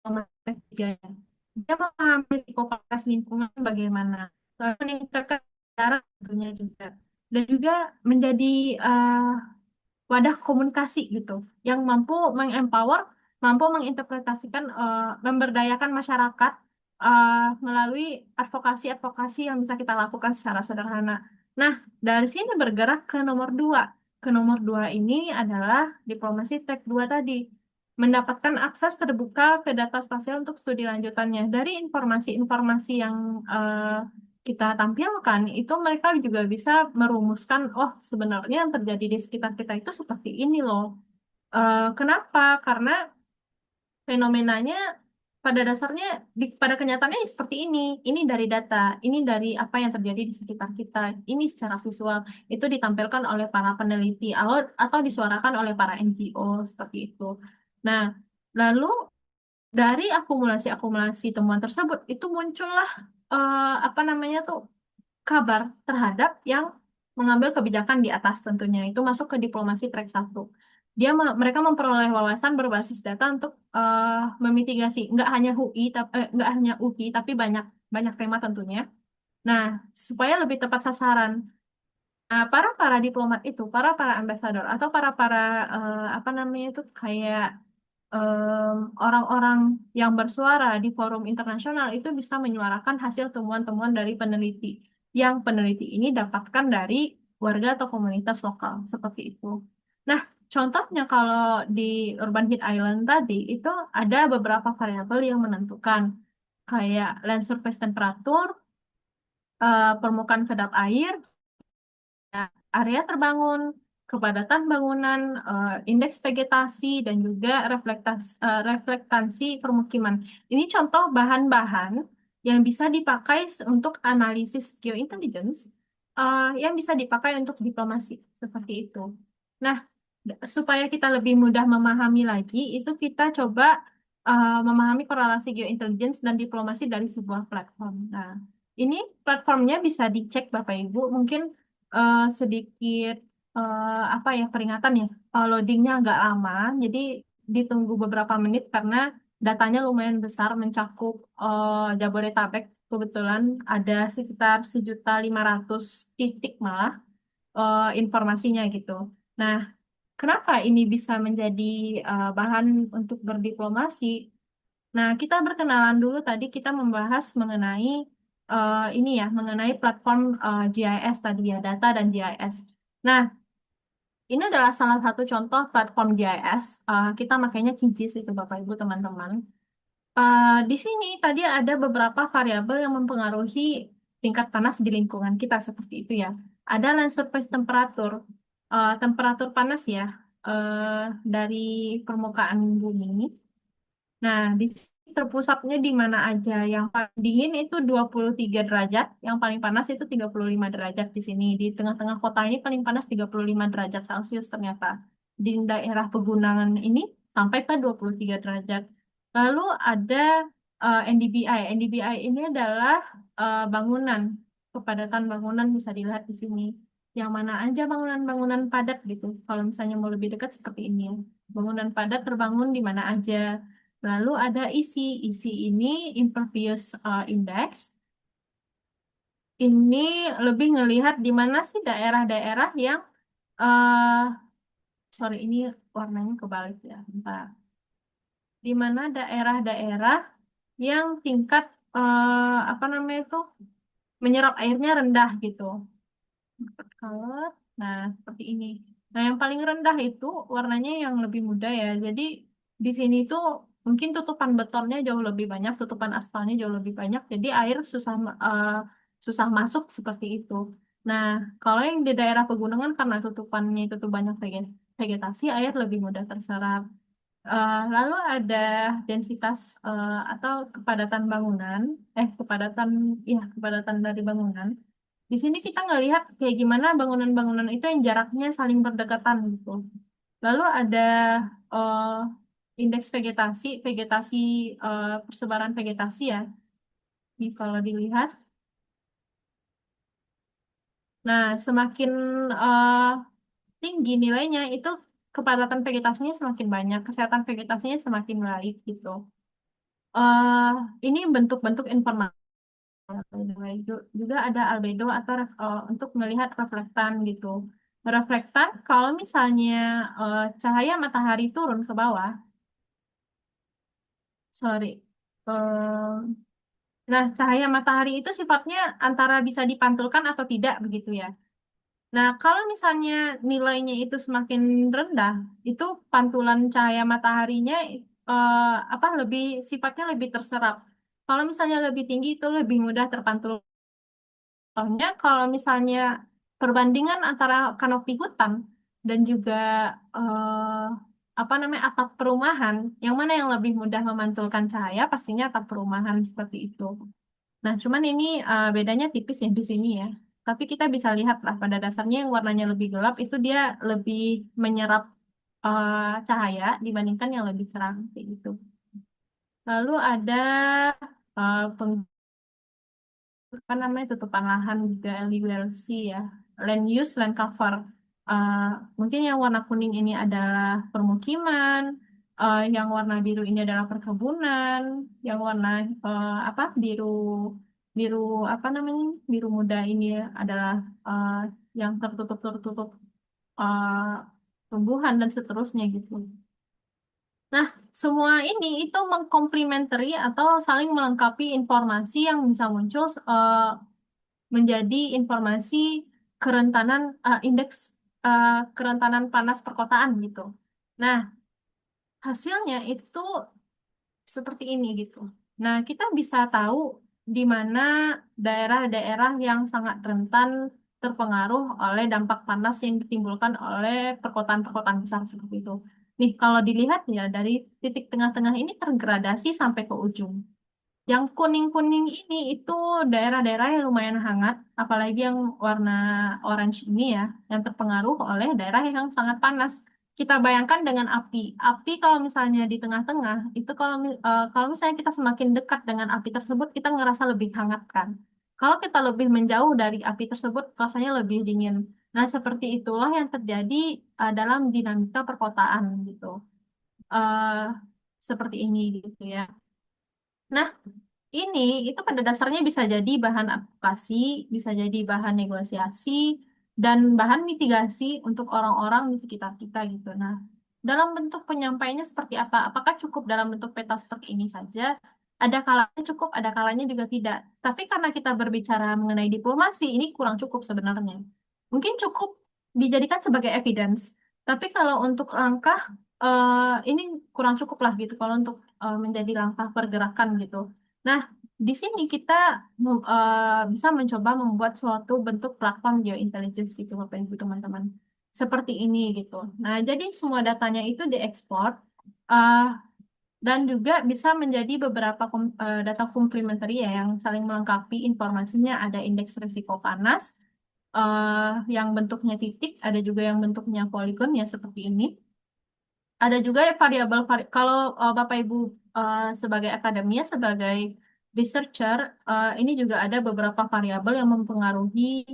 nomor 3 ya. Dia memahami psikopatas lingkungan bagaimana. Lalu meningkatkan cara tentunya juga. Dan juga menjadi wadah komunikasi gitu. Yang mampu mengempower mampu menginterpretasikan, memberdayakan masyarakat melalui advokasi-advokasi yang bisa kita lakukan secara sederhana. Nah, dari sini bergerak ke nomor dua. Ke nomor dua ini adalah diplomasi tek 2 tadi. Mendapatkan akses terbuka ke data spasial untuk studi lanjutannya. Dari informasi-informasi yang kita tampilkan, itu mereka juga bisa merumuskan, oh sebenarnya yang terjadi di sekitar kita itu seperti ini loh. Kenapa? Karena fenomenanya pada dasarnya pada kenyataannya seperti ini. Ini dari data, ini dari apa yang terjadi di sekitar kita. Ini secara visual itu ditampilkan oleh para peneliti atau disuarakan oleh para NGO seperti itu. Nah, lalu dari akumulasi-akumulasi temuan tersebut itu muncullah apa namanya tuh kabar terhadap yang mengambil kebijakan di atas tentunya. Itu masuk ke diplomasi track satu. Mereka memperoleh wawasan berbasis data untuk memitigasi nggak hanya UI nggak hanya UI tapi banyak banyak tema tentunya. Nah, supaya lebih tepat sasaran. Nah, para para diplomat itu, para para ambasador atau para para apa namanya itu kayak orang-orang yang bersuara di forum internasional itu bisa menyuarakan hasil temuan-temuan dari peneliti yang peneliti ini dapatkan dari warga atau komunitas lokal seperti itu. Nah, contohnya kalau di Urban Heat Island tadi itu ada beberapa variabel yang menentukan kayak land surface temperatur, permukaan kedap air, area terbangun, kepadatan bangunan, indeks vegetasi, dan juga reflektansi permukiman. Ini contoh bahan-bahan yang bisa dipakai untuk analisis geointelligence, yang bisa dipakai untuk diplomasi, seperti itu. Nah, supaya kita lebih mudah memahami lagi, itu kita coba memahami korelasi geointelligence dan diplomasi dari sebuah platform. Nah, ini platformnya bisa dicek Bapak Ibu, mungkin sedikit apa ya peringatan ya loadingnya agak lama jadi ditunggu beberapa menit karena datanya lumayan besar mencakup Jabodetabek kebetulan ada sekitar 1.500.000 titik malah informasinya gitu. Nah, kenapa ini bisa menjadi bahan untuk berdiplomasi? Nah, kita berkenalan dulu tadi kita membahas mengenai ini ya, mengenai platform GIS tadi ya, data dan GIS. Nah, ini adalah salah satu contoh platform GIS. Kita makanya QGIS itu Bapak Ibu teman-teman. Di sini tadi ada beberapa variabel yang mempengaruhi tingkat panas di lingkungan kita seperti itu ya. Ada land surface temperatur, temperatur panas ya dari permukaan bumi. Nah, di sini terpusatnya di mana aja? Yang paling dingin itu 23 derajat, yang paling panas itu 35 derajat di sini. Di tengah-tengah kota ini paling panas 35 derajat Celcius ternyata. Di daerah pegunungan ini sampai ke 23 derajat. Lalu ada NDBI. NDBI ini adalah bangunan, kepadatan bangunan bisa dilihat di sini. Yang mana aja bangunan-bangunan padat gitu. Kalau misalnya mau lebih dekat seperti ini ya. Bangunan padat terbangun di mana aja. Lalu ada isi. Isi ini impervious index. Ini lebih ngelihat di mana sih daerah-daerah yang eh sorry ini warnanya kebalik ya. Bentar. Di mana daerah-daerah yang tingkat apa namanya itu menyerap airnya rendah gitu. Color. Nah, seperti ini. Nah, yang paling rendah itu warnanya yang lebih muda ya. Jadi di sini tuh mungkin tutupan betonnya jauh lebih banyak, tutupan aspalnya jauh lebih banyak. Jadi air susah masuk seperti itu. Nah, kalau yang di daerah pegunungan karena tutupannya itu tuh banyak vegetasi, air lebih mudah terserap. Lalu ada densitas atau kepadatan bangunan, kepadatan dari bangunan. Di sini kita ngelihat kayak gimana bangunan-bangunan itu yang jaraknya saling berdekatan gitu. Lalu ada eh, indeks vegetasi persebaran vegetasi ya. Ini kalau dilihat, nah semakin eh, tinggi nilainya itu kepadatan vegetasinya semakin banyak, kesehatan vegetasinya semakin baik gitu. eh ini bentuk-bentuk informasi juga ada albedo atau untuk melihat reflektan gitu. Reflektan kalau misalnya cahaya matahari turun ke bawah, sorry. Nah, cahaya matahari itu sifatnya antara bisa dipantulkan atau tidak begitu ya. Nah, kalau misalnya nilainya itu semakin rendah, itu pantulan cahaya mataharinya apa lebih sifatnya lebih terserap. Kalau misalnya lebih tinggi itu lebih mudah terpantul. Contohnya kalau misalnya perbandingan antara kanopi hutan dan juga eh, apa namanya atap perumahan, yang mana yang lebih mudah memantulkan cahaya? Pastinya atap perumahan seperti itu. Nah, cuman ini bedanya tipis ya di sini ya. Tapi kita bisa lihat lah pada dasarnya yang warnanya lebih gelap itu dia lebih menyerap cahaya dibandingkan yang lebih terang kayak gitu. Lalu ada apa namanya tutupan lahan juga LULC ya, land use land cover. Eh, Mungkin yang warna kuning ini adalah permukiman, yang warna biru ini adalah perkebunan, yang warna apa biru biru apa namanya biru muda ini adalah eh, yang tertutup tertutup eh, tumbuhan dan seterusnya gitu. Nah, semua ini itu mengkomplementari atau saling melengkapi informasi yang bisa muncul menjadi informasi kerentanan indeks kerentanan panas perkotaan gitu. Nah, hasilnya itu seperti ini gitu. Nah, kita bisa tahu di mana daerah-daerah yang sangat rentan terpengaruh oleh dampak panas yang ditimbulkan oleh perkotaan-perkotaan besar seperti itu. Nih, kalau dilihat ya dari titik tengah-tengah ini tergradasi sampai ke ujung. Yang kuning-kuning ini itu daerah-daerah yang lumayan hangat, apalagi yang warna orange ini ya, yang terpengaruh oleh daerah yang sangat panas. Kita bayangkan dengan api. Api kalau misalnya di tengah-tengah, itu kalau misalnya kita semakin dekat dengan api tersebut, kita ngerasa lebih hangat kan. Kalau kita lebih menjauh dari api tersebut, rasanya lebih dingin. Nah, seperti itulah yang terjadi dalam dinamika perkotaan gitu. Eh Seperti ini gitu ya. Nah, ini itu pada dasarnya bisa jadi bahan advokasi, bisa jadi bahan negosiasi, dan bahan mitigasi untuk orang-orang di sekitar kita gitu. Nah, dalam bentuk penyampaiannya seperti apa? Apakah cukup dalam bentuk peta seperti ini saja? Ada kalanya cukup, ada kalanya juga tidak. Tapi karena kita berbicara mengenai diplomasi, ini kurang cukup sebenarnya. Mungkin cukup dijadikan sebagai evidence. Tapi kalau untuk langkah, ini kurang cukup lah gitu. Kalau untuk menjadi langkah pergerakan gitu. Nah, di sini kita bisa mencoba membuat suatu bentuk platform geointelligence gitu, Bapak Ibu teman-teman. Seperti ini gitu. Nah, jadi semua datanya itu diekspor uh, dan juga bisa menjadi beberapa data komplementari ya yang saling melengkapi informasinya. Ada indeks risiko panas yang bentuknya titik, ada juga yang bentuknya poligon ya seperti ini. Ada juga ya kalau Bapak Ibu sebagai akademia, sebagai researcher, ini juga ada beberapa variabel yang mempengaruhi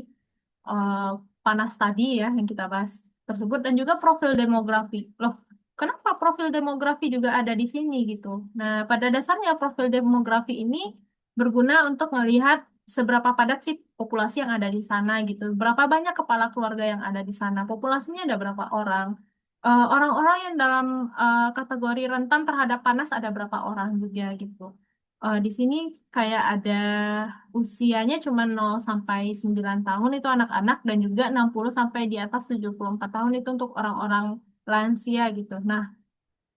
eh, panas tadi ya yang kita bahas tersebut dan juga profil demografi. Loh, kenapa profil demografi juga ada di sini gitu? Nah, pada dasarnya profil demografi ini berguna untuk melihat seberapa padat sih populasi yang ada di sana gitu. Berapa banyak kepala keluarga yang ada di sana? Populasinya ada berapa orang? Orang-orang yang dalam kategori rentan terhadap panas ada berapa orang juga gitu. Di sini kayak ada usianya cuma 0 sampai 9 tahun itu anak-anak dan juga 60 sampai di atas 74 tahun itu untuk orang-orang lansia gitu. Nah,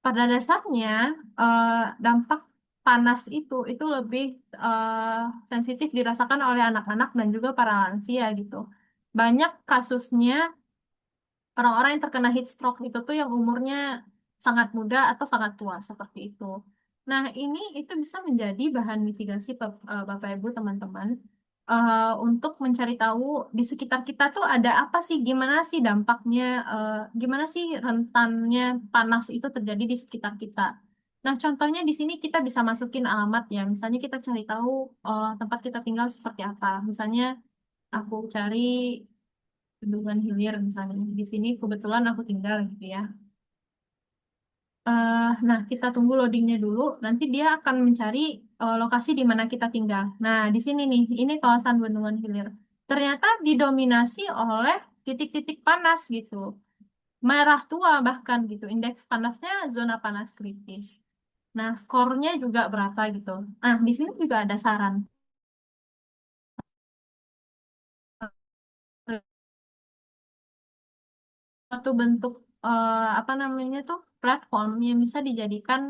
pada dasarnya eh, dampak panas itu lebih sensitif dirasakan oleh anak-anak dan juga para lansia gitu. Banyak kasusnya orang-orang yang terkena heat stroke itu tuh yang umurnya sangat muda atau sangat tua seperti itu. Nah, ini itu bisa menjadi bahan mitigasi Bapak Ibu teman-teman untuk mencari tahu di sekitar kita tuh ada apa sih, gimana sih dampaknya, gimana sih rentannya panas itu terjadi di sekitar kita. Nah, contohnya di sini kita bisa masukin alamat ya. Misalnya kita cari tahu tempat kita tinggal seperti apa. Misalnya aku cari Bendungan Hilir misalnya. Di sini kebetulan aku tinggal gitu ya. Nah, kita tunggu loadingnya dulu. Nanti dia akan mencari lokasi di mana kita tinggal. Nah, di sini nih, ini kawasan Bendungan Hilir. Ternyata didominasi oleh titik-titik panas gitu. Merah tua bahkan gitu. Indeks panasnya zona panas kritis. Nah, skornya juga berapa gitu. Nah, di sini juga ada saran. Suatu bentuk apa namanya tuh platform yang bisa dijadikan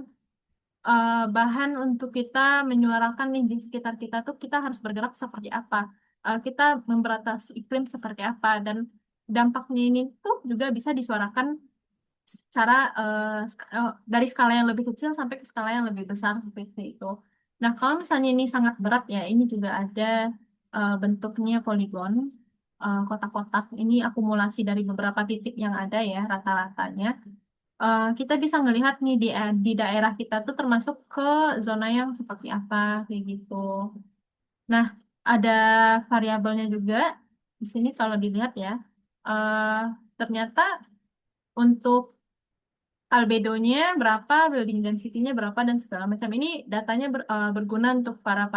bahan untuk kita menyuarakan nih di sekitar kita tuh kita harus bergerak seperti apa. Kita memberantas iklim seperti apa dan dampaknya ini tuh juga bisa disuarakan secara dari skala yang lebih kecil sampai ke skala yang lebih besar seperti itu. Nah, kalau misalnya ini sangat berat ya, ini juga ada bentuknya poligon, kotak-kotak. Ini akumulasi dari beberapa titik yang ada ya rata-ratanya. Kita bisa ngelihat nih di daerah kita tuh termasuk ke zona yang seperti apa kayak gitu. Nah, ada variabelnya juga di sini kalau dilihat ya. eh Ternyata untuk albedonya berapa, building density-nya berapa, dan segala macam. Ini datanya berguna untuk para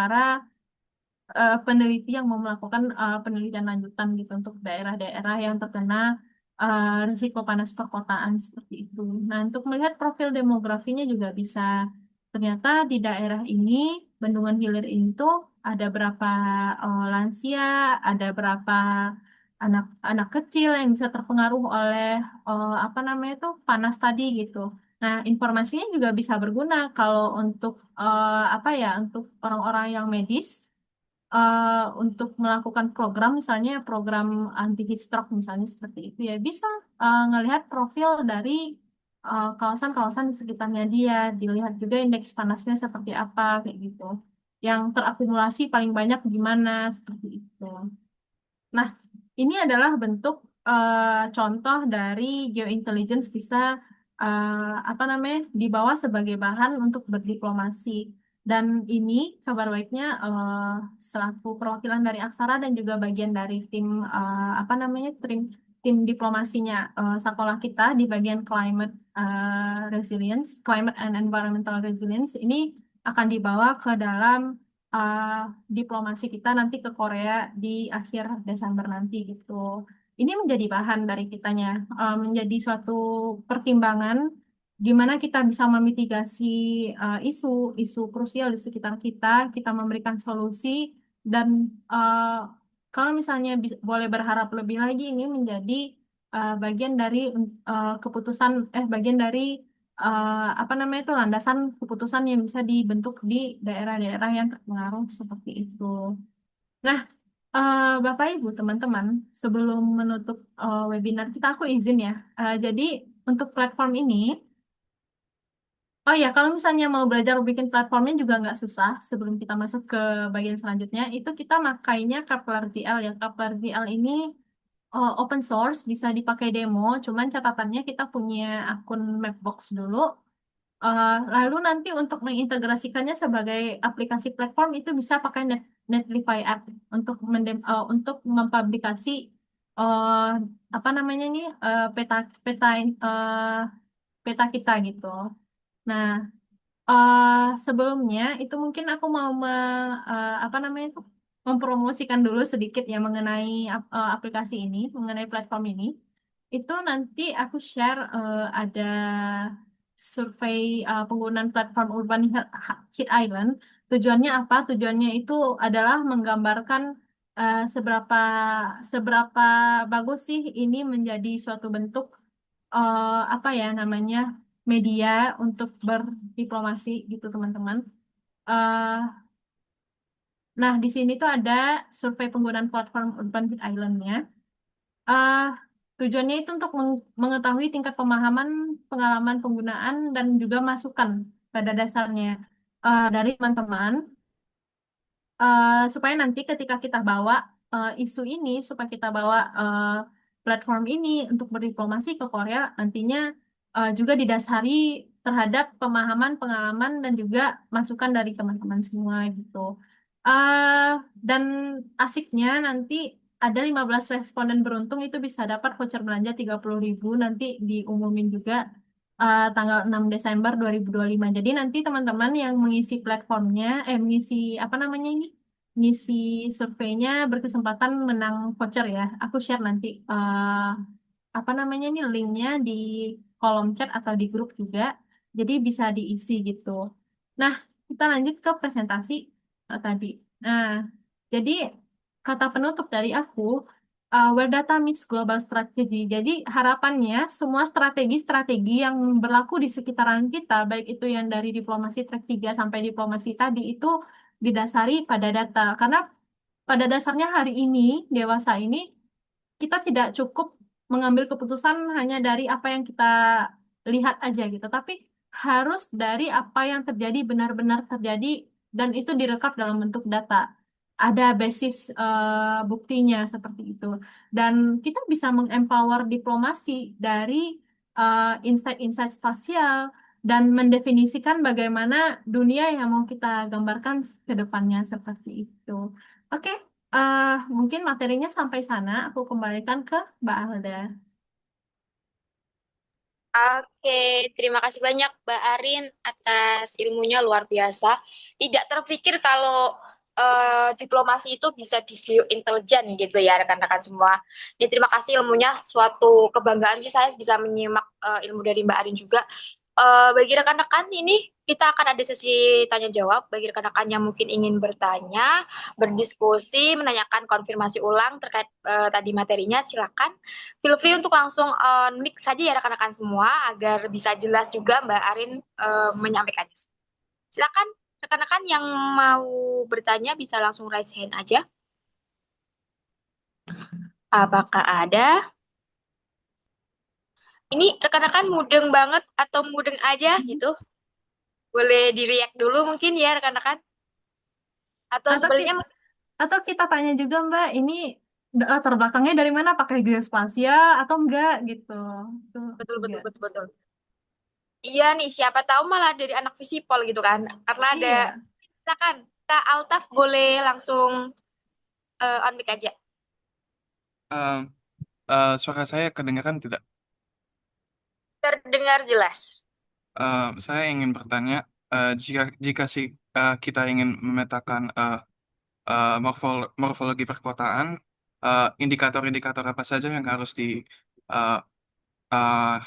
peneliti yang mau melakukan penelitian lanjutan gitu untuk daerah-daerah yang terkena risiko panas perkotaan seperti itu. Nah, untuk melihat profil demografinya juga bisa. Ternyata di daerah ini, Bendungan Hilir ini tuh ada berapa lansia, ada berapa anak-anak kecil yang bisa terpengaruh oleh apa namanya tuh panas tadi gitu. Nah, informasinya juga bisa berguna kalau untuk apa ya, untuk orang-orang yang medis untuk melakukan program misalnya program anti heat stroke misalnya seperti itu ya bisa ngelihat profil dari kawasan-kawasan di sekitarnya dia, dilihat juga indeks panasnya seperti apa kayak gitu. Yang terakumulasi paling banyak di mana seperti itu. Nah, ini adalah bentuk contoh dari geointelligence bisa apa namanya dibawa sebagai bahan untuk berdiplomasi. Dan ini kabar baiknya selaku perwakilan dari Aksara dan juga bagian dari tim apa namanya tim diplomasinya sekolah kita di bagian climate and environmental resilience ini akan dibawa ke dalam uh, diplomasi kita nanti ke Korea di akhir Desember nanti gitu. Ini menjadi bahan dari kitanya, menjadi suatu pertimbangan di mana kita bisa memitigasi isu-isu krusial di sekitar kita, kita memberikan solusi dan kalau misalnya boleh berharap lebih lagi ini menjadi bagian dari bagian dari apa namanya itu landasan keputusan yang bisa dibentuk di daerah-daerah yang terpengaruh seperti itu. Nah, Bapak Ibu teman-teman, sebelum menutup webinar kita, aku izin ya. Jadi untuk platform ini, oh ya kalau misalnya mau belajar bikin platformnya juga nggak susah. Sebelum kita masuk ke bagian selanjutnya, itu kita makainya Kepler GL ya. Kepler GL ini open source, bisa dipakai demo. Cuman catatannya kita punya akun Mapbox dulu. Lalu nanti untuk mengintegrasikannya sebagai aplikasi platform itu bisa pakai Netlify app untuk mempublikasi eh, apa namanya nih peta peta peta kita gitu. Nah, sebelumnya itu mungkin aku mau apa namanya itu mempromosikan dulu sedikit ya mengenai aplikasi ini, mengenai platform ini. Itu nanti aku share ada survei penggunaan platform Urban Heat Island. Tujuannya apa? Tujuannya itu adalah menggambarkan seberapa seberapa bagus sih ini menjadi suatu bentuk apa ya namanya media untuk berdiplomasi gitu teman-teman. Eh, nah di sini tuh ada survei penggunaan platform Urban Bit Island-nya. Eh, Tujuannya itu untuk mengetahui tingkat pemahaman, pengalaman penggunaan dan juga masukan pada dasarnya dari teman-teman supaya nanti ketika kita bawa isu ini, supaya kita bawa platform ini untuk berdiplomasi ke Korea, nantinya juga didasari terhadap pemahaman, pengalaman, dan juga masukan dari teman-teman semua gitu. Eh, dan asiknya nanti ada 15 responden beruntung itu bisa dapat voucher belanja 30.000 nanti diumumin juga tanggal 6 Desember 2025. Jadi nanti teman-teman yang mengisi platformnya, mengisi apa namanya ini, ngisi surveinya berkesempatan menang voucher ya. Aku share nanti apa namanya ini linknya di kolom chat atau di grup juga. Jadi bisa diisi gitu. Nah, kita lanjut ke presentasi tadi. Nah, jadi kata penutup dari aku, where data meets global strategy. Jadi harapannya semua strategi-strategi yang berlaku di sekitaran kita, baik itu yang dari diplomasi track 3 sampai diplomasi tadi, itu didasari pada data. Karena pada dasarnya hari ini, dewasa ini, kita tidak cukup mengambil keputusan hanya dari apa yang kita lihat aja gitu, tapi harus dari apa yang terjadi benar-benar terjadi dan itu direkap dalam bentuk data. Ada basis buktinya seperti itu. Dan kita bisa mengempower diplomasi dari insight-insight spasial dan mendefinisikan bagaimana dunia yang mau kita gambarkan ke depannya seperti itu. Oke, mungkin materinya sampai sana. Aku kembalikan ke Mbak Alda. Oke, terima kasih banyak Mbak Arin atas ilmunya luar biasa. Tidak terpikir kalau diplomasi itu bisa di view intelijen gitu ya rekan-rekan semua. Jadi terima kasih ilmunya, suatu kebanggaan sih saya bisa menyimak ilmu dari Mbak Arin juga. Bagi rekan-rekan ini kita akan ada sesi tanya jawab bagi rekan-rekan yang mungkin ingin bertanya, berdiskusi, menanyakan konfirmasi ulang terkait tadi materinya, silakan feel free untuk langsung on mic saja ya rekan-rekan semua agar bisa jelas juga Mbak Arin menyampaikannya. Silakan rekan-rekan yang mau bertanya bisa langsung raise hand aja. Apakah ada? Ini rekan-rekan mudeng banget atau mudeng aja gitu? Boleh di-react dulu mungkin ya rekan-rekan. Atau Atau sebenarnya kita, atau kita tanya juga Mbak, ini latar belakangnya dari mana? Pakai geospasial atau enggak gitu? Itu betul betul juga. betul betul. Iya nih, siapa tahu malah dari anak Visipol gitu kan. Karena ada, Iya. silakan Kak Altaf boleh langsung on mic aja. Eh, Suara saya kedengaran tidak? Terdengar jelas. Saya ingin bertanya, jika jika kita ingin memetakan morfologi perkotaan, indikator-indikator apa saja yang uh,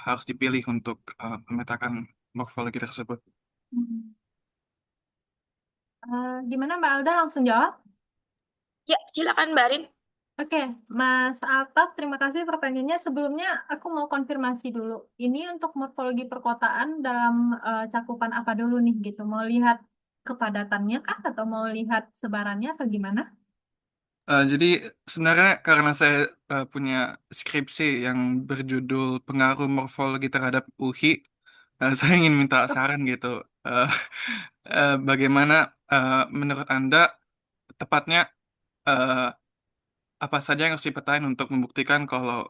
harus dipilih untuk memetakan morfologi tersebut? Hmm. Gimana Mbak Alda langsung jawab? Ya, silakan Mbak Rin. Oke, Mas Altaf, terima kasih pertanyaannya. Sebelumnya aku mau konfirmasi dulu. Ini untuk morfologi perkotaan dalam cakupan apa dulu nih gitu? Mau lihat kepadatannya kah atau mau lihat sebarannya atau gimana? Jadi sebenarnya karena saya punya skripsi yang berjudul Pengaruh Morfologi Terhadap UHI, saya ingin minta saran gitu. Eh, Bagaimana menurut Anda tepatnya eh, apa saja yang harus dipetain untuk membuktikan kalau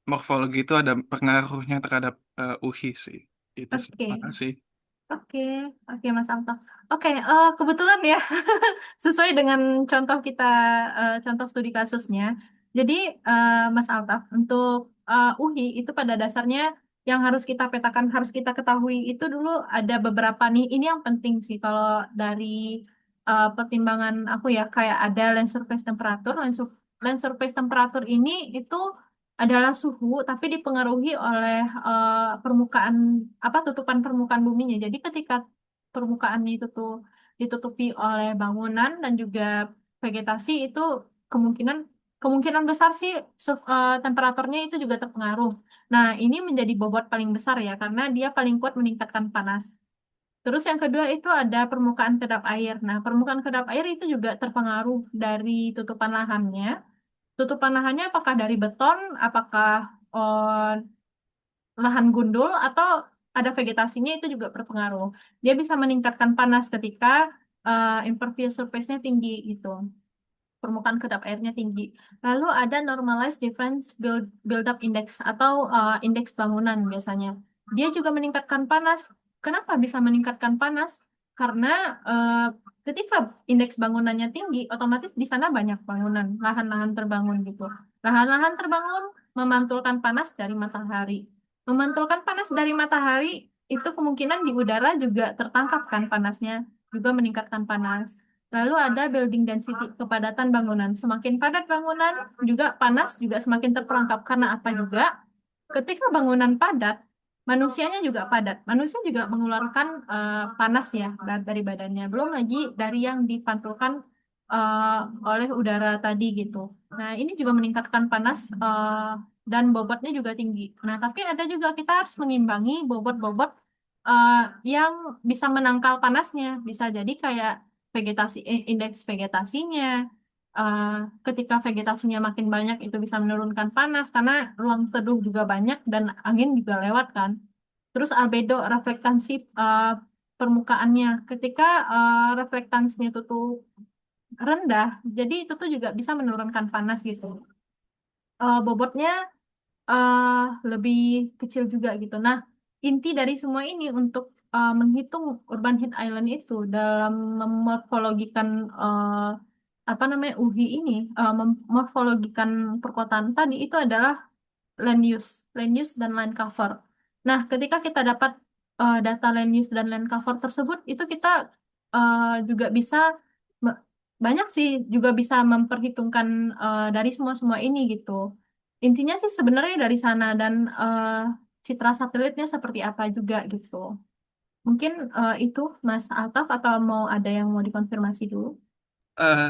morfologi itu ada pengaruhnya terhadap UHI sih. Itu sih. Oke, Terima kasih. oke, oke Mas Altaf. Oke, kebetulan ya sesuai dengan contoh kita, contoh studi kasusnya. Jadi Mas Altaf, untuk UI itu pada dasarnya yang harus kita petakan, harus kita ketahui itu dulu ada beberapa nih. Ini yang penting sih kalau dari pertimbangan aku ya, kayak ada land surface temperature. Land surface temperature ini itu adalah suhu, tapi dipengaruhi oleh permukaan apa tutupan permukaan buminya. Jadi ketika permukaan itu tuh ditutupi oleh bangunan dan juga vegetasi itu kemungkinan kemungkinan besar sih temperaturnya itu juga terpengaruh. Nah, ini menjadi bobot paling besar ya karena dia paling kuat meningkatkan panas. Terus yang kedua itu ada permukaan kedap air. Nah, permukaan kedap air itu juga terpengaruh dari tutupan lahannya. Tutupan lahannya apakah dari beton, apakah eh, lahan gundul, atau ada vegetasinya itu juga berpengaruh. Dia bisa meningkatkan panas ketika impervious surface-nya tinggi gitu. Permukaan kedap airnya tinggi. Lalu ada normalized difference build-up index atau indeks bangunan biasanya. Dia juga meningkatkan panas. Kenapa bisa meningkatkan panas? Karena eh, ketika indeks bangunannya tinggi, otomatis di sana banyak bangunan, lahan-lahan terbangun gitu. Lahan-lahan terbangun memantulkan panas dari matahari. Memantulkan panas dari matahari itu kemungkinan di udara juga tertangkap kan panasnya, juga meningkatkan panas. Lalu ada building density, kepadatan bangunan. Semakin padat bangunan, juga panas juga semakin terperangkap. Karena apa juga? Ketika bangunan padat, Manusianya juga padat. Manusia juga mengeluarkan panas ya dari badannya. Belum lagi dari yang dipantulkan eh, oleh udara tadi gitu. Nah, ini juga meningkatkan panas dan bobotnya juga tinggi. Nah, tapi ada juga kita harus mengimbangi bobot-bobot eh, yang bisa menangkal panasnya. Bisa jadi kayak indeks vegetasinya. eh, Ketika vegetasinya makin banyak itu bisa menurunkan panas karena ruang teduh juga banyak dan angin juga lewat kan. Terus albedo reflektansi permukaannya. Ketika reflektansinya itu tuh rendah, jadi itu tuh juga bisa menurunkan panas gitu. Bobotnya eh, lebih kecil juga gitu. Nah, inti dari semua ini untuk menghitung urban heat island itu dalam memorfologikan apa namanya UHI ini, memorfologikan perkotaan tadi itu adalah land use dan land cover. Nah, ketika kita dapat data land use dan land cover tersebut, itu kita juga bisa ba- banyak sih juga bisa memperhitungkan dari semua-semua ini gitu. Intinya sih sebenarnya dari sana dan citra satelitnya seperti apa juga gitu. Mungkin itu Mas Altaf atau mau ada yang mau dikonfirmasi dulu?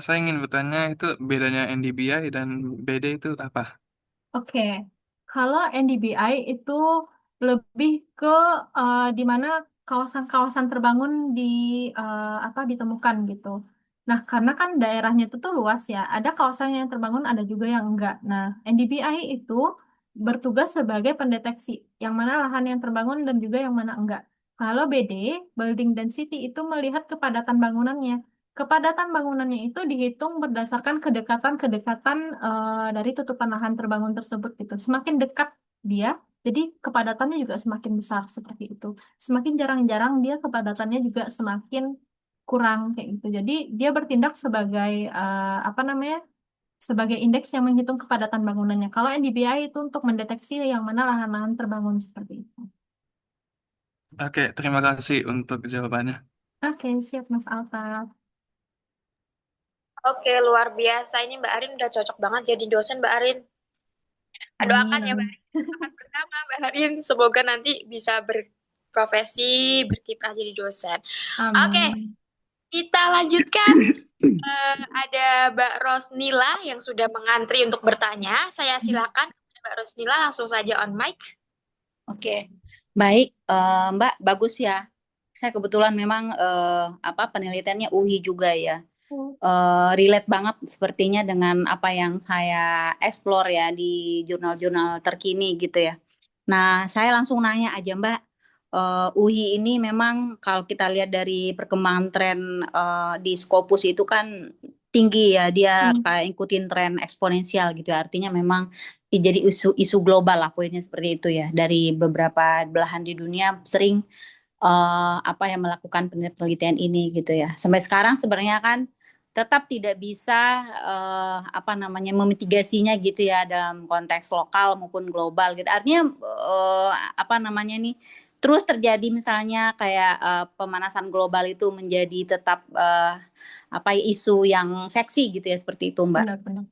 Saya ingin bertanya itu bedanya NDBI dan BD itu apa? Oke, kalau NDBI itu lebih ke di mana kawasan-kawasan terbangun di apa ditemukan gitu. Nah, karena kan daerahnya itu tuh luas ya. Ada kawasan yang terbangun, ada juga yang enggak. Nah, NDBI itu bertugas sebagai pendeteksi yang mana lahan yang terbangun dan juga yang mana enggak. Kalau BD, Building Density itu melihat kepadatan bangunannya. Kepadatan bangunannya itu dihitung berdasarkan kedekatan-kedekatan dari tutupan lahan terbangun tersebut gitu. Semakin dekat dia, jadi kepadatannya juga semakin besar seperti itu. Semakin jarang-jarang dia kepadatannya juga semakin kurang kayak gitu. Jadi dia bertindak sebagai apa namanya? Sebagai indeks yang menghitung kepadatan bangunannya. Kalau NDBI itu untuk mendeteksi yang mana lahan-lahan terbangun seperti itu. Oke, terima kasih untuk jawabannya. Oke, siap Mas Alta. Oke, luar biasa. Ini Mbak Arin udah cocok banget jadi dosen, Mbak Arin. Doakan Amin, ya, Mbak amin. Arin. Doakan bersama, Mbak Arin. Semoga nanti bisa berprofesi, berkiprah jadi dosen. Oke, Amin. kita lanjutkan. Ada Mbak Rosnila yang sudah mengantri untuk bertanya. Saya silakan, Mbak Rosnila, langsung saja on mic. Oke, baik, Mbak, bagus ya. Saya kebetulan memang apa penelitiannya UI juga ya. Relate banget sepertinya dengan apa yang saya explore ya di jurnal-jurnal terkini gitu ya. Nah, saya langsung nanya aja Mbak, UI ini memang kalau kita lihat dari perkembangan tren di Scopus itu kan tinggi ya, dia Hmm, kayak ikutin tren eksponensial gitu ya. Artinya memang jadi isu global lah poinnya seperti itu ya. Dari beberapa belahan di dunia sering apa yang melakukan penelitian ini gitu ya. Sampai sekarang sebenarnya kan tetap tidak bisa apa namanya memitigasinya gitu ya dalam konteks lokal maupun global gitu. Artinya apa namanya nih terus terjadi misalnya kayak pemanasan global itu menjadi tetap apa ya, isu yang seksi gitu ya seperti itu Mbak. benar-benar.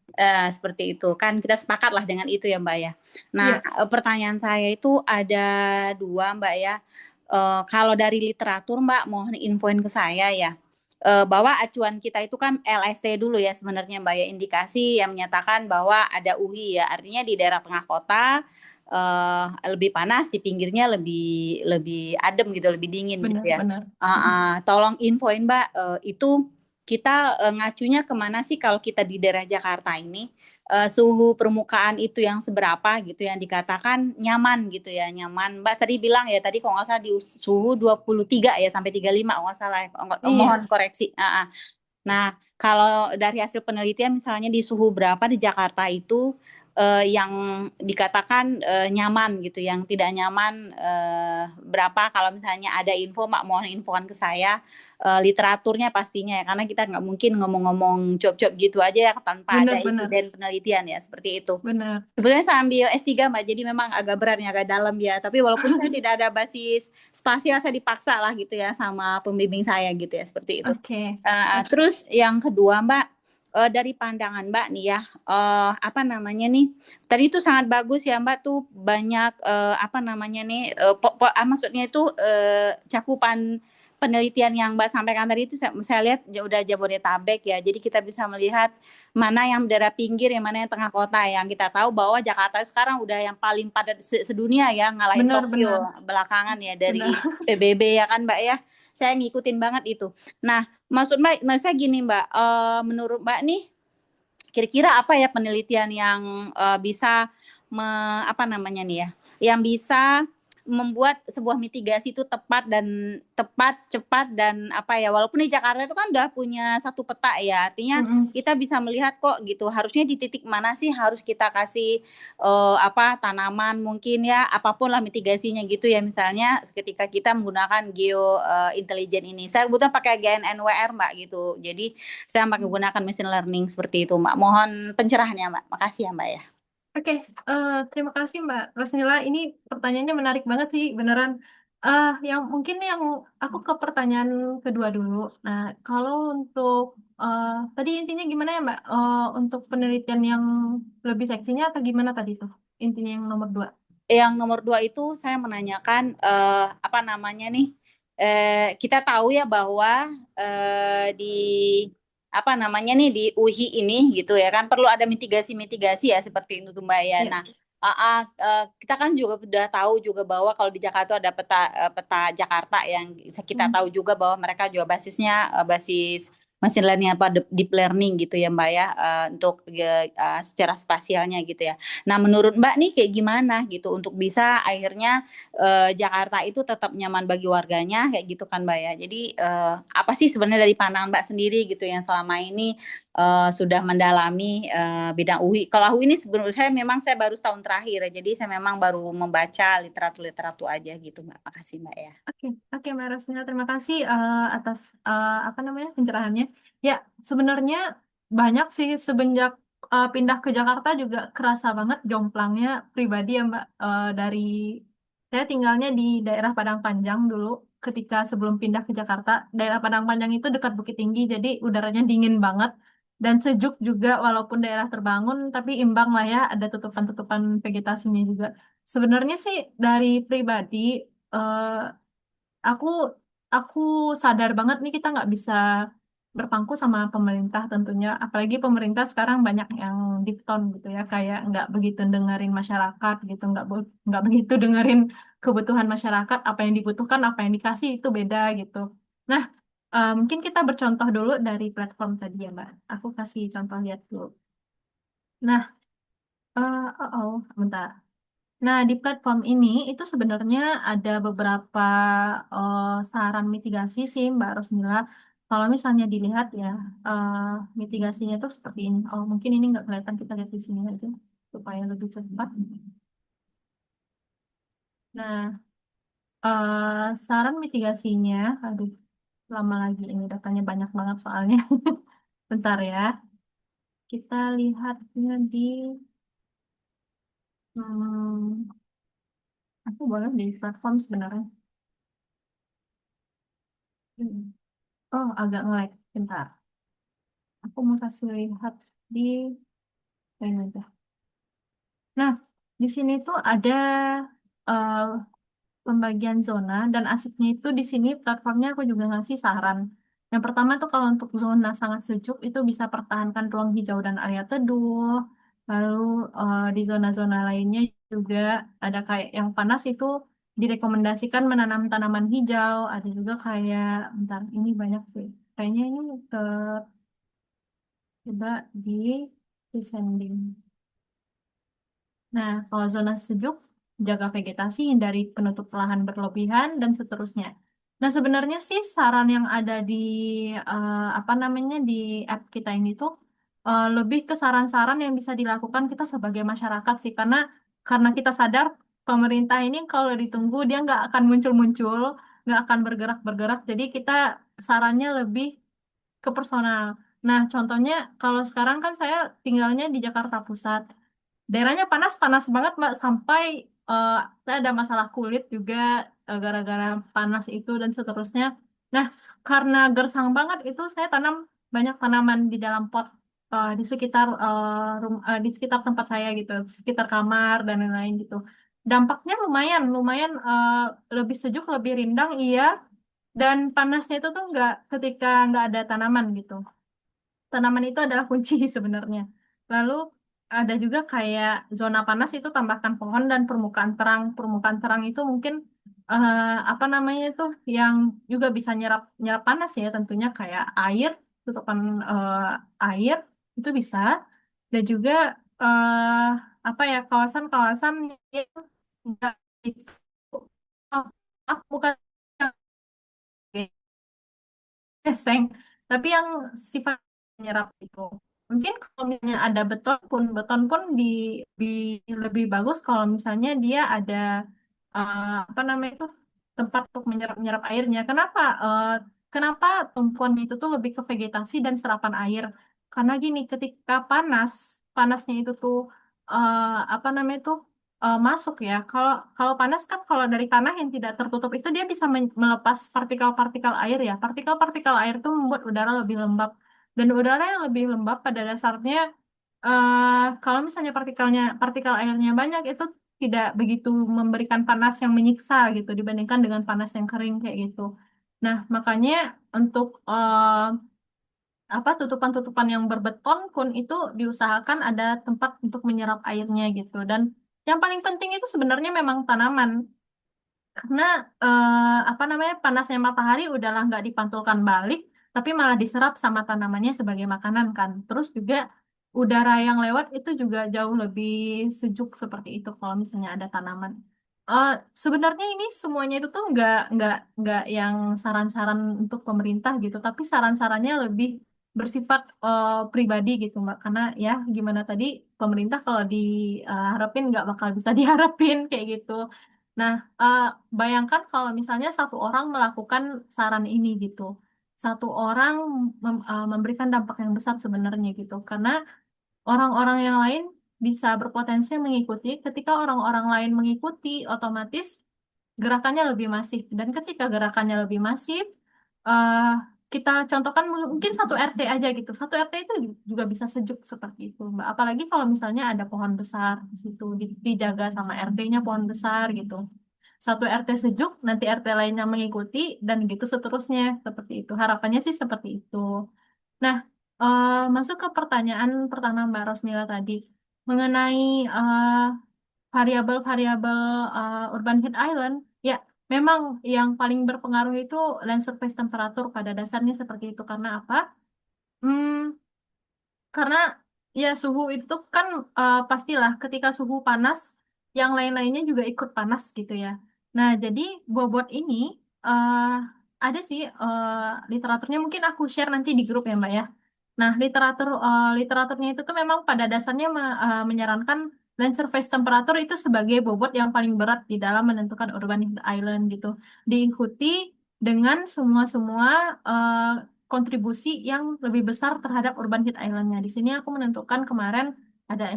Seperti itu kan kita sepakat lah dengan itu ya Mbak ya. Nah, Iya. pertanyaan saya itu ada dua Mbak ya. Kalau dari literatur Mbak mohon infoin ke saya ya. Bahwa acuan kita itu kan LST dulu ya sebenarnya Mbak ya, indikasi yang menyatakan bahwa ada UHI ya, artinya di daerah tengah kota lebih panas, di pinggirnya lebih lebih adem gitu, lebih dingin gitu ya. Benar-benar. Tolong infoin Mbak, itu kita ngacunya kemana sih kalau kita di daerah Jakarta ini, suhu permukaan itu yang seberapa gitu yang dikatakan nyaman gitu ya, nyaman. Mbak tadi bilang ya, tadi kalau nggak salah di suhu 23 ya sampai 35 kalau nggak salah ya. Mohon Iya, koreksi. Nah, kalau dari hasil penelitian misalnya di suhu berapa di Jakarta itu yang dikatakan nyaman gitu, yang tidak nyaman berapa? Kalau misalnya ada info, Mak mohon infokan ke saya literaturnya pastinya ya, karena kita nggak mungkin ngomong-ngomong job-job gitu aja ya tanpa ada benar-benar. evidence penelitian ya seperti itu. Benar. Sebetulnya saya ambil S3 Mbak, jadi memang agak berat ya, agak dalam ya. Tapi walaupun saya tidak ada basis spasial, saya dipaksa lah gitu ya sama pembimbing saya gitu ya, seperti itu. Oke. Terus yang kedua Mbak, dari pandangan Mbak nih ya, apa namanya nih, tadi itu sangat bagus ya Mbak tuh banyak apa namanya nih, maksudnya itu cakupan penelitian yang Mbak sampaikan tadi itu saya lihat udah Jabodetabek ya. Jadi kita bisa melihat mana yang daerah pinggir, yang mana yang tengah kota. Yang kita tahu bahwa Jakarta sekarang udah yang paling padat sedunia ya, ngalahin Tokyo Benar-benar, belakangan ya dari benar. PBB ya kan Mbak ya. Saya ngikutin banget itu. Nah, maksud saya gini Mbak, menurut Mbak nih kira-kira apa ya penelitian yang bisa apa namanya nih ya, yang bisa membuat sebuah mitigasi itu tepat, cepat dan apa ya, walaupun di Jakarta itu kan udah punya satu peta ya, artinya Mm-mm. kita bisa melihat kok gitu, harusnya di titik mana sih harus kita kasih apa tanaman mungkin ya, apapun lah mitigasinya gitu ya, misalnya ketika kita menggunakan geo intelijen ini. Saya kebetulan pakai GNNWR Mbak gitu. Jadi saya menggunakan machine learning seperti itu, Mbak. Mohon pencerahannya, Mbak. Makasih ya, Mbak ya. Oke, terima kasih Mbak Rosnila. Ini pertanyaannya menarik banget sih, beneran. Yang mungkin yang aku ke pertanyaan kedua dulu. Nah, kalau untuk tadi intinya gimana ya Mbak? Untuk penelitian yang lebih seksinya atau gimana tadi tuh? Intinya yang nomor dua. Yang nomor dua itu saya menanyakan apa namanya nih? Kita tahu ya bahwa di apa namanya nih di UI ini gitu ya kan perlu ada mitigasi-mitigasi ya seperti itu tuh Mbak ya. Ya. Nah, kita kan juga sudah tahu juga bahwa kalau di Jakarta ada peta Jakarta yang kita Hmm. tahu juga bahwa mereka juga basisnya basis machine learning apa deep learning gitu ya Mbak ya, untuk secara spasialnya gitu ya. Nah, menurut Mbak nih kayak gimana gitu untuk bisa akhirnya Jakarta itu tetap nyaman bagi warganya kayak gitu kan Mbak ya. Jadi apa sih sebenarnya dari pandangan Mbak sendiri gitu yang selama ini sudah mendalami bidang UI. Kalau UI ini sebenarnya saya baru setahun terakhir ya. Jadi saya memang baru membaca literatur-literatur aja gitu Mbak. Makasih Mbak ya. Oke, oke Mbak Rosnila, terima kasih atas apa namanya pencerahannya. Ya, sebenarnya banyak sih semenjak pindah ke Jakarta juga kerasa banget jomplangnya pribadi ya Mbak. Dari saya tinggalnya di daerah Padang Panjang dulu. Ketika sebelum pindah ke Jakarta, daerah Padang Panjang itu dekat Bukit Tinggi, jadi udaranya dingin banget dan sejuk juga walaupun daerah terbangun, tapi imbang lah ya, ada tutupan-tutupan vegetasinya juga. Sebenarnya sih dari pribadi. eh, aku aku sadar banget nih kita nggak bisa berpangku sama pemerintah tentunya, apalagi pemerintah sekarang banyak yang difton gitu ya, kayak nggak begitu dengerin masyarakat gitu, nggak begitu dengerin kebutuhan masyarakat, apa yang dibutuhkan apa yang dikasih itu beda gitu. Nah, mungkin kita bercontoh dulu dari platform tadi ya Mbak, aku kasih contoh lihat dulu. Nah, bentar. Nah, di platform ini itu sebenarnya ada beberapa saran mitigasi sih, Mbak Rosmila. Kalau misalnya dilihat ya, eh, mitigasinya tuh seperti ini. Oh, mungkin ini nggak kelihatan, kita lihat di sini aja supaya lebih cepat. Nah, saran mitigasinya, aduh, lama lagi ini datanya banyak banget soalnya. Bentar ya, kita lihatnya di, hmm, aku boleh di platform sebenarnya. Hmm. Oh, agak nge-lag. Bentar. Aku mau kasih lihat di ini aja. Nah, di sini tuh ada eh, pembagian zona dan asiknya itu di sini platformnya aku juga ngasih saran. Yang pertama tuh kalau untuk zona sangat sejuk itu bisa pertahankan ruang hijau dan area teduh. Lalu di zona-zona lainnya juga ada kayak yang panas itu direkomendasikan menanam tanaman hijau. Ada juga kayak, bentar ini banyak sih. Kayaknya ini ke coba di descending. Nah, kalau zona sejuk, jaga vegetasi, hindari penutup lahan berlebihan, dan seterusnya. Nah, sebenarnya sih saran yang ada di apa namanya di app kita ini tuh lebih ke saran-saran yang bisa dilakukan kita sebagai masyarakat sih, karena kita sadar pemerintah ini kalau ditunggu dia nggak akan muncul-muncul, nggak akan bergerak-bergerak. Jadi kita sarannya lebih ke personal. Nah, contohnya kalau sekarang kan saya tinggalnya di Jakarta Pusat. Daerahnya panas-panas banget, Mbak, sampai eh, saya ada masalah kulit juga gara-gara panas itu dan seterusnya. Nah, karena gersang banget itu saya tanam banyak tanaman di dalam pot. di sekitar di sekitar tempat saya gitu, sekitar kamar dan lain-lain gitu. Dampaknya lumayan, lumayan lebih sejuk, lebih rindang, iya. Dan panasnya itu tuh nggak ketika nggak ada tanaman gitu. Tanaman itu adalah kunci sebenarnya. Lalu ada juga kayak zona panas itu tambahkan pohon dan permukaan terang. Permukaan terang itu mungkin apa namanya itu yang juga bisa nyerap nyerap panas ya tentunya kayak air, tutupan air itu bisa. Dan juga eh, apa ya kawasan-kawasan yang enggak itu oh, bukan geseng, tapi yang sifat menyerap itu. Mungkin kalau misalnya ada beton pun di lebih bagus kalau misalnya dia ada apa namanya itu tempat untuk menyerap airnya. Kenapa tumpuan itu tuh lebih ke vegetasi dan serapan air? Karena gini, ketika panasnya itu tuh apa namanya itu masuk ya. Kalau kalau panas kan kalau dari tanah yang tidak tertutup itu dia bisa melepas partikel-partikel air ya. Partikel-partikel air itu membuat udara lebih lembab. Dan udara yang lebih lembab pada dasarnya kalau misalnya partikel airnya banyak itu tidak begitu memberikan panas yang menyiksa gitu dibandingkan dengan panas yang kering kayak gitu. Nah, makanya untuk apa tutupan-tutupan yang berbeton pun itu diusahakan ada tempat untuk menyerap airnya gitu. Dan yang paling penting itu sebenarnya memang tanaman. Karena apa namanya panasnya matahari udahlah nggak dipantulkan balik, tapi malah diserap sama tanamannya sebagai makanan kan. Terus juga udara yang lewat itu juga jauh lebih sejuk seperti itu kalau misalnya ada tanaman. Eh, Sebenarnya ini semuanya itu tuh nggak yang saran-saran untuk pemerintah gitu, tapi saran-sarannya lebih bersifat pribadi gitu Mbak. Karena ya gimana tadi pemerintah kalau diharapin nggak bakal bisa diharapin kayak gitu. Nah, eh, bayangkan kalau misalnya satu orang melakukan saran ini gitu. Satu orang memberikan dampak yang besar sebenarnya gitu. Karena orang-orang yang lain bisa berpotensi mengikuti. Ketika orang-orang lain mengikuti, otomatis gerakannya lebih masif. Dan ketika gerakannya lebih masif, eh, kita contohkan mungkin satu RT aja gitu. Satu RT itu juga bisa sejuk seperti itu, Mbak. Apalagi kalau misalnya ada pohon besar di situ, dijaga sama RT-nya pohon besar gitu. Satu RT sejuk, nanti RT lainnya mengikuti, dan gitu seterusnya. Seperti itu. Harapannya sih seperti itu. Nah, masuk ke pertanyaan pertama Mbak Rosnila tadi. Mengenai variabel-variabel urban heat island, ya memang yang paling berpengaruh itu land surface temperature pada dasarnya seperti itu. Karena apa? Hmm, karena ya suhu itu kan pastilah ketika suhu panas, yang lain-lainnya juga ikut panas gitu ya. Nah, jadi bobot ini eh, ada sih literaturnya mungkin aku share nanti di grup ya Mbak ya. Nah, literaturnya itu tuh memang pada dasarnya menyarankan land surface temperature itu sebagai bobot yang paling berat di dalam menentukan urban heat island gitu. Diikuti dengan semua-semua kontribusi yang lebih besar terhadap urban heat island-nya. Di sini aku menentukan kemarin ada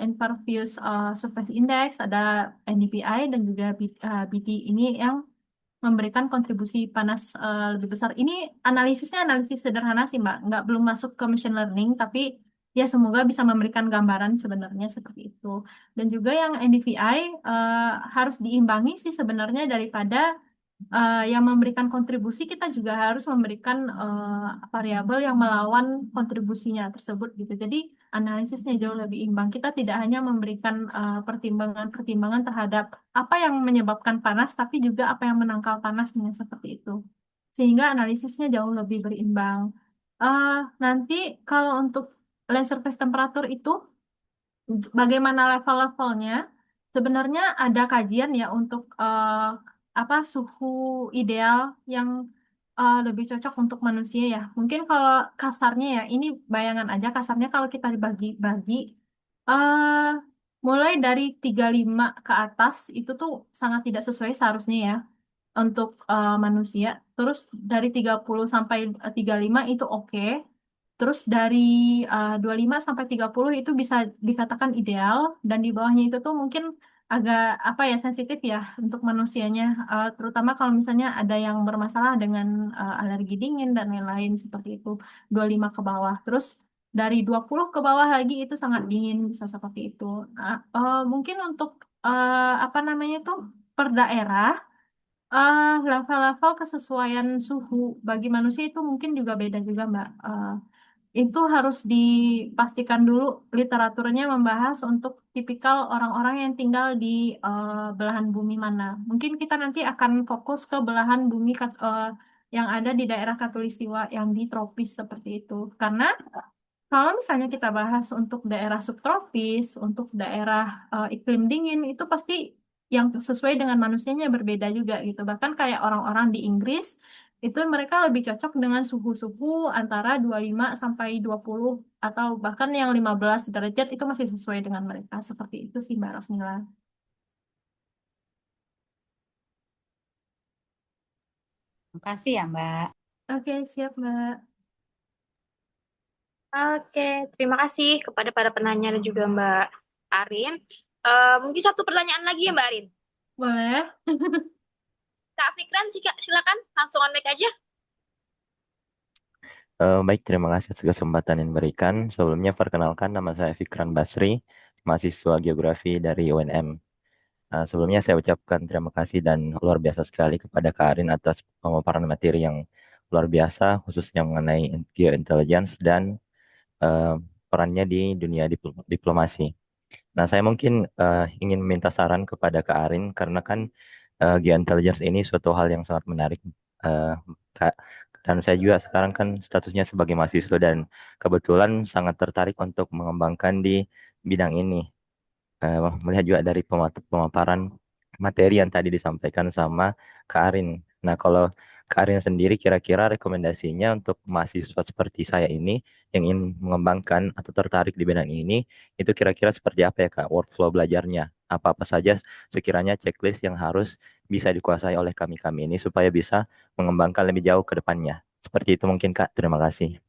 Impervious Surface Index, ada NDPI dan juga BT ini yang memberikan kontribusi panas lebih besar. Ini analisisnya analisis sederhana sih, Mbak. Nggak belum masuk ke machine learning, tapi ya semoga bisa memberikan gambaran sebenarnya seperti itu. Dan juga yang NDVI harus diimbangi sih sebenarnya daripada yang memberikan kontribusi, kita juga harus memberikan variabel yang melawan kontribusinya tersebut gitu. Jadi analisisnya jauh lebih imbang. Kita tidak hanya memberikan pertimbangan-pertimbangan terhadap apa yang menyebabkan panas, tapi juga apa yang menangkal panasnya seperti itu. Sehingga analisisnya jauh lebih berimbang. Nanti kalau untuk land surface temperature itu bagaimana level-levelnya? Sebenarnya ada kajian ya untuk apa suhu ideal yang lebih cocok untuk manusia ya. Mungkin kalau kasarnya ya, ini bayangan aja kasarnya kalau kita dibagi-bagi eh mulai dari 35 ke atas itu tuh sangat tidak sesuai seharusnya ya untuk manusia. Terus dari 30 sampai 35 itu oke. Terus dari 25 sampai 30 itu bisa dikatakan ideal dan di bawahnya itu tuh mungkin agak apa ya sensitif ya untuk manusianya. Terutama kalau misalnya ada yang bermasalah dengan alergi dingin dan lain-lain seperti itu 25 ke bawah. Terus Dari 20 ke bawah lagi itu sangat dingin, bisa seperti itu. Nah, mungkin untuk apa namanya itu per daerah, level-level kesesuaian suhu bagi manusia itu mungkin juga beda juga, Mbak. Itu harus dipastikan dulu literaturnya membahas untuk tipikal orang-orang yang tinggal di belahan bumi mana. Mungkin kita nanti akan fokus ke belahan bumi yang ada di daerah Katulistiwa yang di tropis seperti itu. Karena kalau misalnya kita bahas untuk daerah subtropis, untuk daerah iklim dingin, itu pasti yang sesuai dengan manusianya berbeda juga gitu. Bahkan kayak orang-orang di Inggris, itu mereka lebih cocok dengan suhu-suhu antara 25 sampai 20 atau bahkan yang 15 derajat itu masih sesuai dengan mereka. Seperti itu sih Mbak Rosnila. Makasih ya, Mbak. Oke, siap Mbak. Oke, terima kasih kepada para penanya dan juga Mbak Arin. Mungkin satu pertanyaan lagi ya Mbak Arin. Boleh? Kak Fikran, silakan langsung on mic aja. Baik, terima kasih atas kesempatan yang diberikan. Sebelumnya, perkenalkan nama saya Fikran Basri, mahasiswa geografi dari UNM. Sebelumnya saya ucapkan terima kasih dan luar biasa sekali kepada Kak Arin atas pemaparan materi yang luar biasa, khususnya mengenai geointelligence dan eh, perannya di dunia diplomasi. Nah, saya mungkin ingin meminta saran kepada Kak Arin karena kan geointelligence ini suatu hal yang sangat menarik. eh, Kak. Dan saya juga sekarang kan statusnya sebagai mahasiswa dan kebetulan sangat tertarik untuk mengembangkan di bidang ini. Melihat juga dari pemaparan materi yang tadi disampaikan sama Kak Arin. Nah, kalau Kak Arin sendiri kira-kira rekomendasinya untuk mahasiswa seperti saya ini yang ingin mengembangkan atau tertarik di bidang ini, itu kira-kira seperti apa ya Kak workflow belajarnya? Apa-apa saja sekiranya checklist yang harus bisa dikuasai oleh kami-kami ini supaya bisa mengembangkan lebih jauh ke depannya. Seperti itu mungkin Kak. Terima kasih.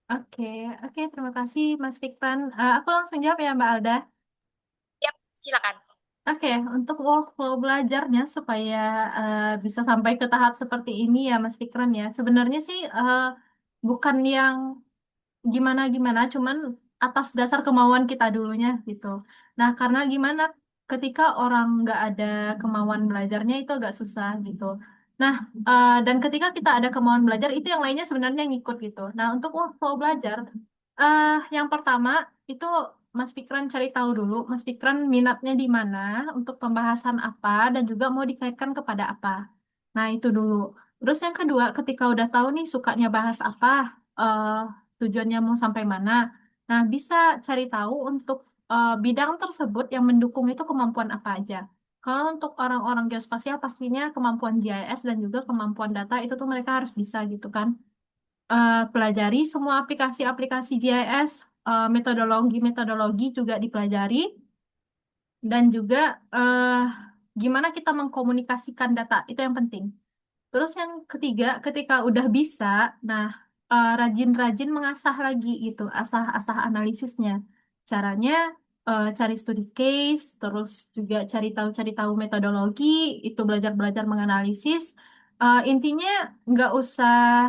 Oke, oke, terima kasih Mas Fikran. Aku langsung jawab ya Mbak Alda. Yap, silakan. Oke, untuk workflow belajarnya supaya bisa sampai ke tahap seperti ini ya Mas Fikran ya. Sebenarnya sih bukan yang gimana-gimana, cuman atas dasar kemauan kita dulunya gitu. Nah, karena gimana ketika orang nggak ada kemauan belajarnya itu agak susah gitu. Nah, dan ketika kita ada kemauan belajar itu yang lainnya sebenarnya ngikut gitu. Nah, untuk workflow belajar, yang pertama itu Mas Fikran cari tahu dulu, Mas Fikran minatnya di mana, untuk pembahasan apa, dan juga mau dikaitkan kepada apa. Nah, itu dulu. Terus yang kedua, ketika udah tahu nih sukanya bahas apa, eh, tujuannya mau sampai mana. Nah, bisa cari tahu untuk bidang tersebut yang mendukung itu kemampuan apa aja. Kalau untuk orang-orang geospasial pastinya kemampuan GIS dan juga kemampuan data itu tuh mereka harus bisa gitu kan. Pelajari semua aplikasi-aplikasi GIS, metodologi-metodologi juga dipelajari dan juga eh, gimana kita mengkomunikasikan data itu yang penting. Terus yang ketiga, ketika udah bisa, nah rajin-rajin mengasah lagi gitu, asah-asah analisisnya. Caranya cari studi case, terus juga cari tahu metodologi, itu belajar-belajar menganalisis. Intinya nggak usah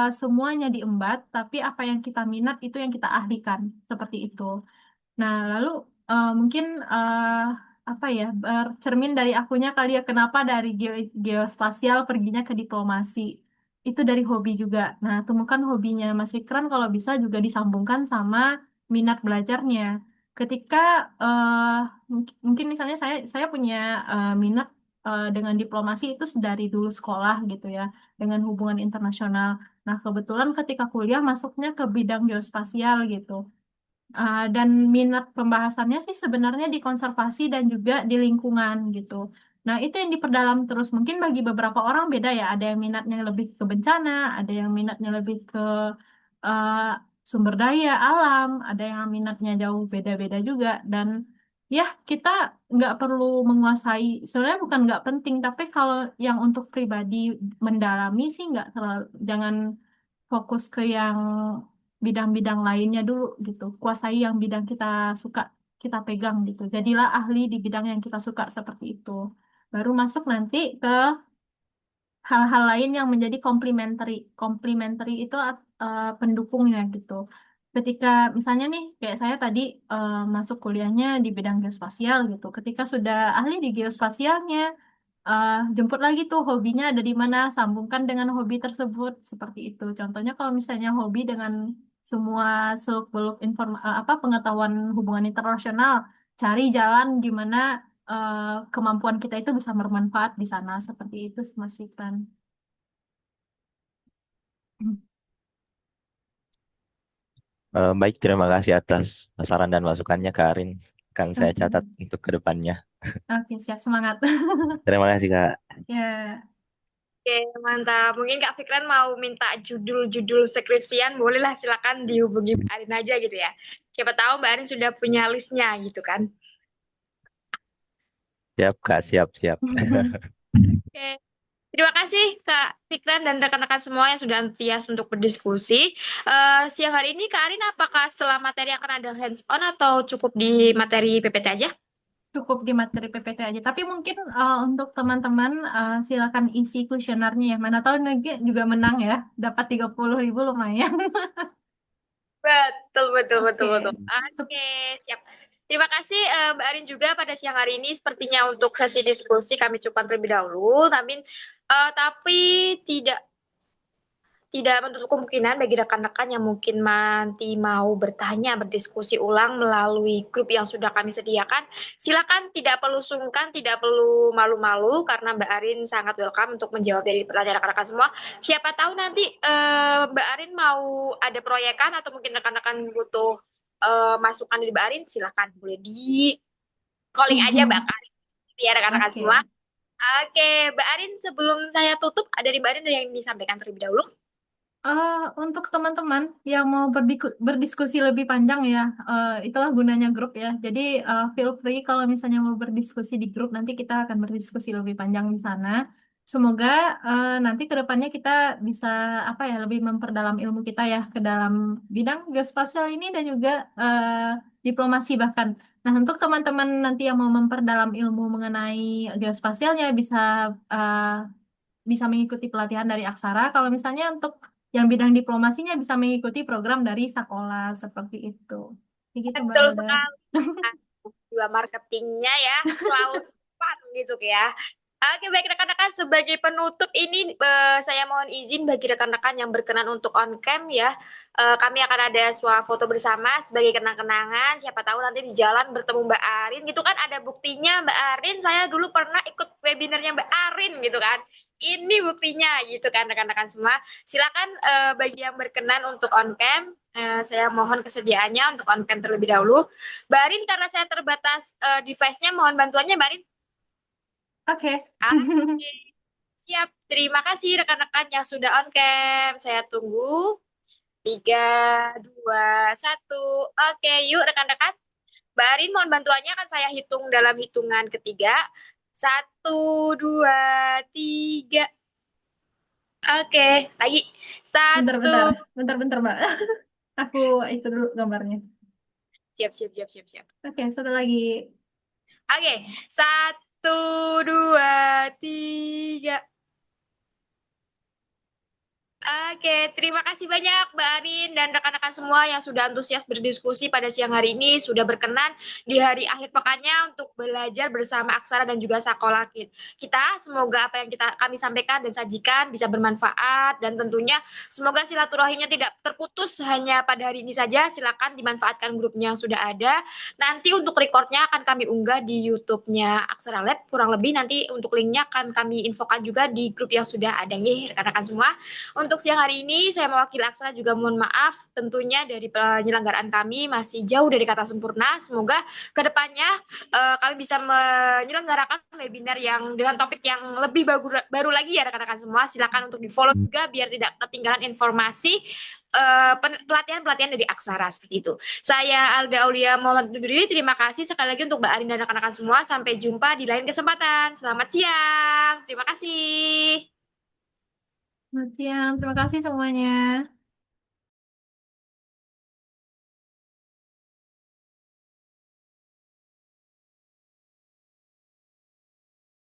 semuanya diembat, tapi apa yang kita minat itu yang kita ahlikan, seperti itu. Nah, lalu mungkin apa ya, bercermin dari akunya kali ya kenapa dari geospasial perginya ke diplomasi. Itu dari hobi juga. Nah, temukan hobinya Mas Fikran kalau bisa juga disambungkan sama minat belajarnya. Ketika mungkin misalnya saya punya minat dengan diplomasi itu dari dulu sekolah gitu ya, dengan hubungan internasional. Nah, kebetulan ketika kuliah masuknya ke bidang geospasial gitu. Dan minat pembahasannya sih sebenarnya di konservasi dan juga di lingkungan gitu. Nah, itu yang diperdalam terus. Mungkin bagi beberapa orang beda ya. Ada yang minatnya lebih ke bencana, ada yang minatnya lebih ke uh, sumber daya alam, ada yang minatnya jauh beda-beda juga. Dan ya, kita nggak perlu menguasai. Sebenarnya bukan nggak penting, tapi kalau yang untuk pribadi mendalami sih nggak terlalu, jangan fokus ke yang bidang-bidang lainnya dulu gitu. Kuasai yang bidang kita suka, kita pegang gitu. Jadilah ahli di bidang yang kita suka seperti itu. Baru masuk nanti ke hal-hal lain yang menjadi complementary. Complementary itu pendukungnya gitu. ketika misalnya nih kayak saya tadi masuk kuliahnya di bidang geospasial gitu. Ketika sudah ahli di geospasialnya, jemput lagi tuh hobinya ada di mana, sambungkan dengan hobi tersebut seperti itu. Contohnya kalau misalnya hobi dengan semua seluk-beluk apa pengetahuan hubungan internasional, cari jalan di mana eh, kemampuan kita itu bisa bermanfaat di sana seperti itu, sih, Mas Fikran. Baik, terima kasih atas saran dan masukannya, Kak Arin. Akan saya Oke, catat untuk kedepannya. oke, siap semangat. Terima kasih, Kak. Ya. Oke, mantap. Mungkin Kak Fikran mau minta judul-judul skripsian, bolehlah silakan dihubungi Mbak Arin aja gitu ya. Siapa tahu Mbak Arin sudah punya listnya gitu kan. Siap, Kak. Siap, siap. Oke. Terima kasih Kak Fikran dan rekan-rekan semua yang sudah antusias untuk berdiskusi. Siang hari ini Kak Arin apakah setelah materi akan ada hands-on atau cukup di materi PPT aja? Cukup di materi PPT aja. Tapi mungkin untuk teman-teman silakan isi kuesionernya ya. Mana tahu nanti juga menang ya. Dapat 30.000 lumayan. Betul, betul, betul, Oke. betul. Oke, siap. Terima kasih Mbak Arin juga pada siang hari ini. Sepertinya untuk sesi diskusi kami cukupkan terlebih dahulu. Tapi tidak tidak menutup kemungkinan bagi rekan-rekan yang mungkin nanti mau bertanya, berdiskusi ulang melalui grup yang sudah kami sediakan. Silakan, tidak perlu sungkan, tidak perlu malu-malu, karena Mbak Arin sangat welcome untuk menjawab dari pertanyaan rekan-rekan semua. Siapa tahu nanti Mbak Arin mau ada proyekan atau mungkin rekan-rekan butuh masukan dari Mbak Arin, silakan. Boleh di calling aja Mbak Arin, ya rekan-rekan semua. Oke. Oke, Mbak Arin, sebelum saya tutup, ada dari Mbak Arin yang disampaikan terlebih dahulu. Untuk teman-teman yang mau berdiskusi lebih panjang ya, itulah gunanya grup ya. Jadi feel free kalau misalnya mau berdiskusi di grup, nanti kita akan berdiskusi lebih panjang di sana. Semoga nanti ke depannya kita bisa apa ya lebih memperdalam ilmu kita ya ke dalam bidang geospasial ini dan juga diplomasi bahkan. Nah, untuk teman-teman nanti yang mau memperdalam ilmu mengenai geospasialnya bisa mengikuti pelatihan dari Aksara. Kalau misalnya untuk yang bidang diplomasinya bisa mengikuti program dari sekolah seperti itu. Kayak gitu Mbak Betul Alda. sekali. Dua marketingnya ya selalu fun gitu ya. Oke, baik rekan-rekan, sebagai penutup ini saya mohon izin bagi rekan-rekan yang berkenan untuk on cam ya. Kami akan ada foto bersama sebagai kenang-kenangan. Siapa tahu nanti di jalan bertemu Mbak Arin gitu kan, ada buktinya Mbak Arin. Saya dulu pernah ikut webinarnya Mbak Arin gitu kan. Ini buktinya gitu kan rekan-rekan semua. Silakan bagi yang berkenan untuk on cam, saya mohon kesediaannya untuk on cam terlebih dahulu. Mbak Arin, karena saya terbatas device-nya, mohon bantuannya Mbak Arin. Oke. Oke, siap. Terima kasih rekan-rekan yang sudah on cam. Saya tunggu. 3, 2, 1. Oke, yuk rekan-rekan. Mbak Arin, mohon bantuannya, akan saya hitung dalam hitungan ketiga. 1, 2, 3. Oke, lagi. Satu. Bentar, Mbak. Aku itu dulu gambarnya. Siap, siap, siap, siap, siap. Oke, satu lagi. Oke, 1, 2, 3. Oke, terima kasih banyak Mbak Arin dan rekan-rekan semua yang sudah antusias berdiskusi pada siang hari ini, sudah berkenan di hari akhir pekannya untuk belajar bersama Aksara dan juga sekolah kita. Semoga apa yang kami sampaikan dan sajikan bisa bermanfaat, dan tentunya semoga silaturahimnya tidak terputus hanya pada hari ini saja. Silakan dimanfaatkan grupnya yang sudah ada. Nanti untuk recordnya akan kami unggah di YouTube-nya Aksara Lab. Kurang lebih nanti untuk linknya akan kami infokan juga di grup yang sudah ada nih rekan-rekan semua. Untuk siang hari ini, saya mewakili Aksara juga mohon maaf, tentunya dari penyelenggaraan kami masih jauh dari kata sempurna. Semoga kedepannya kami bisa menyelenggarakan webinar yang dengan topik yang lebih baru lagi ya rekan-rekan semua. Silakan untuk di-follow juga biar tidak ketinggalan informasi pelatihan-pelatihan dari Aksara seperti itu. Saya Alda Aulia Muhammad undur diri. Terima kasih sekali lagi untuk Mbak Arin dan rekan-rekan semua. Sampai jumpa di lain kesempatan. Selamat siang. Terima kasih. Selamat siang. Terima kasih semuanya.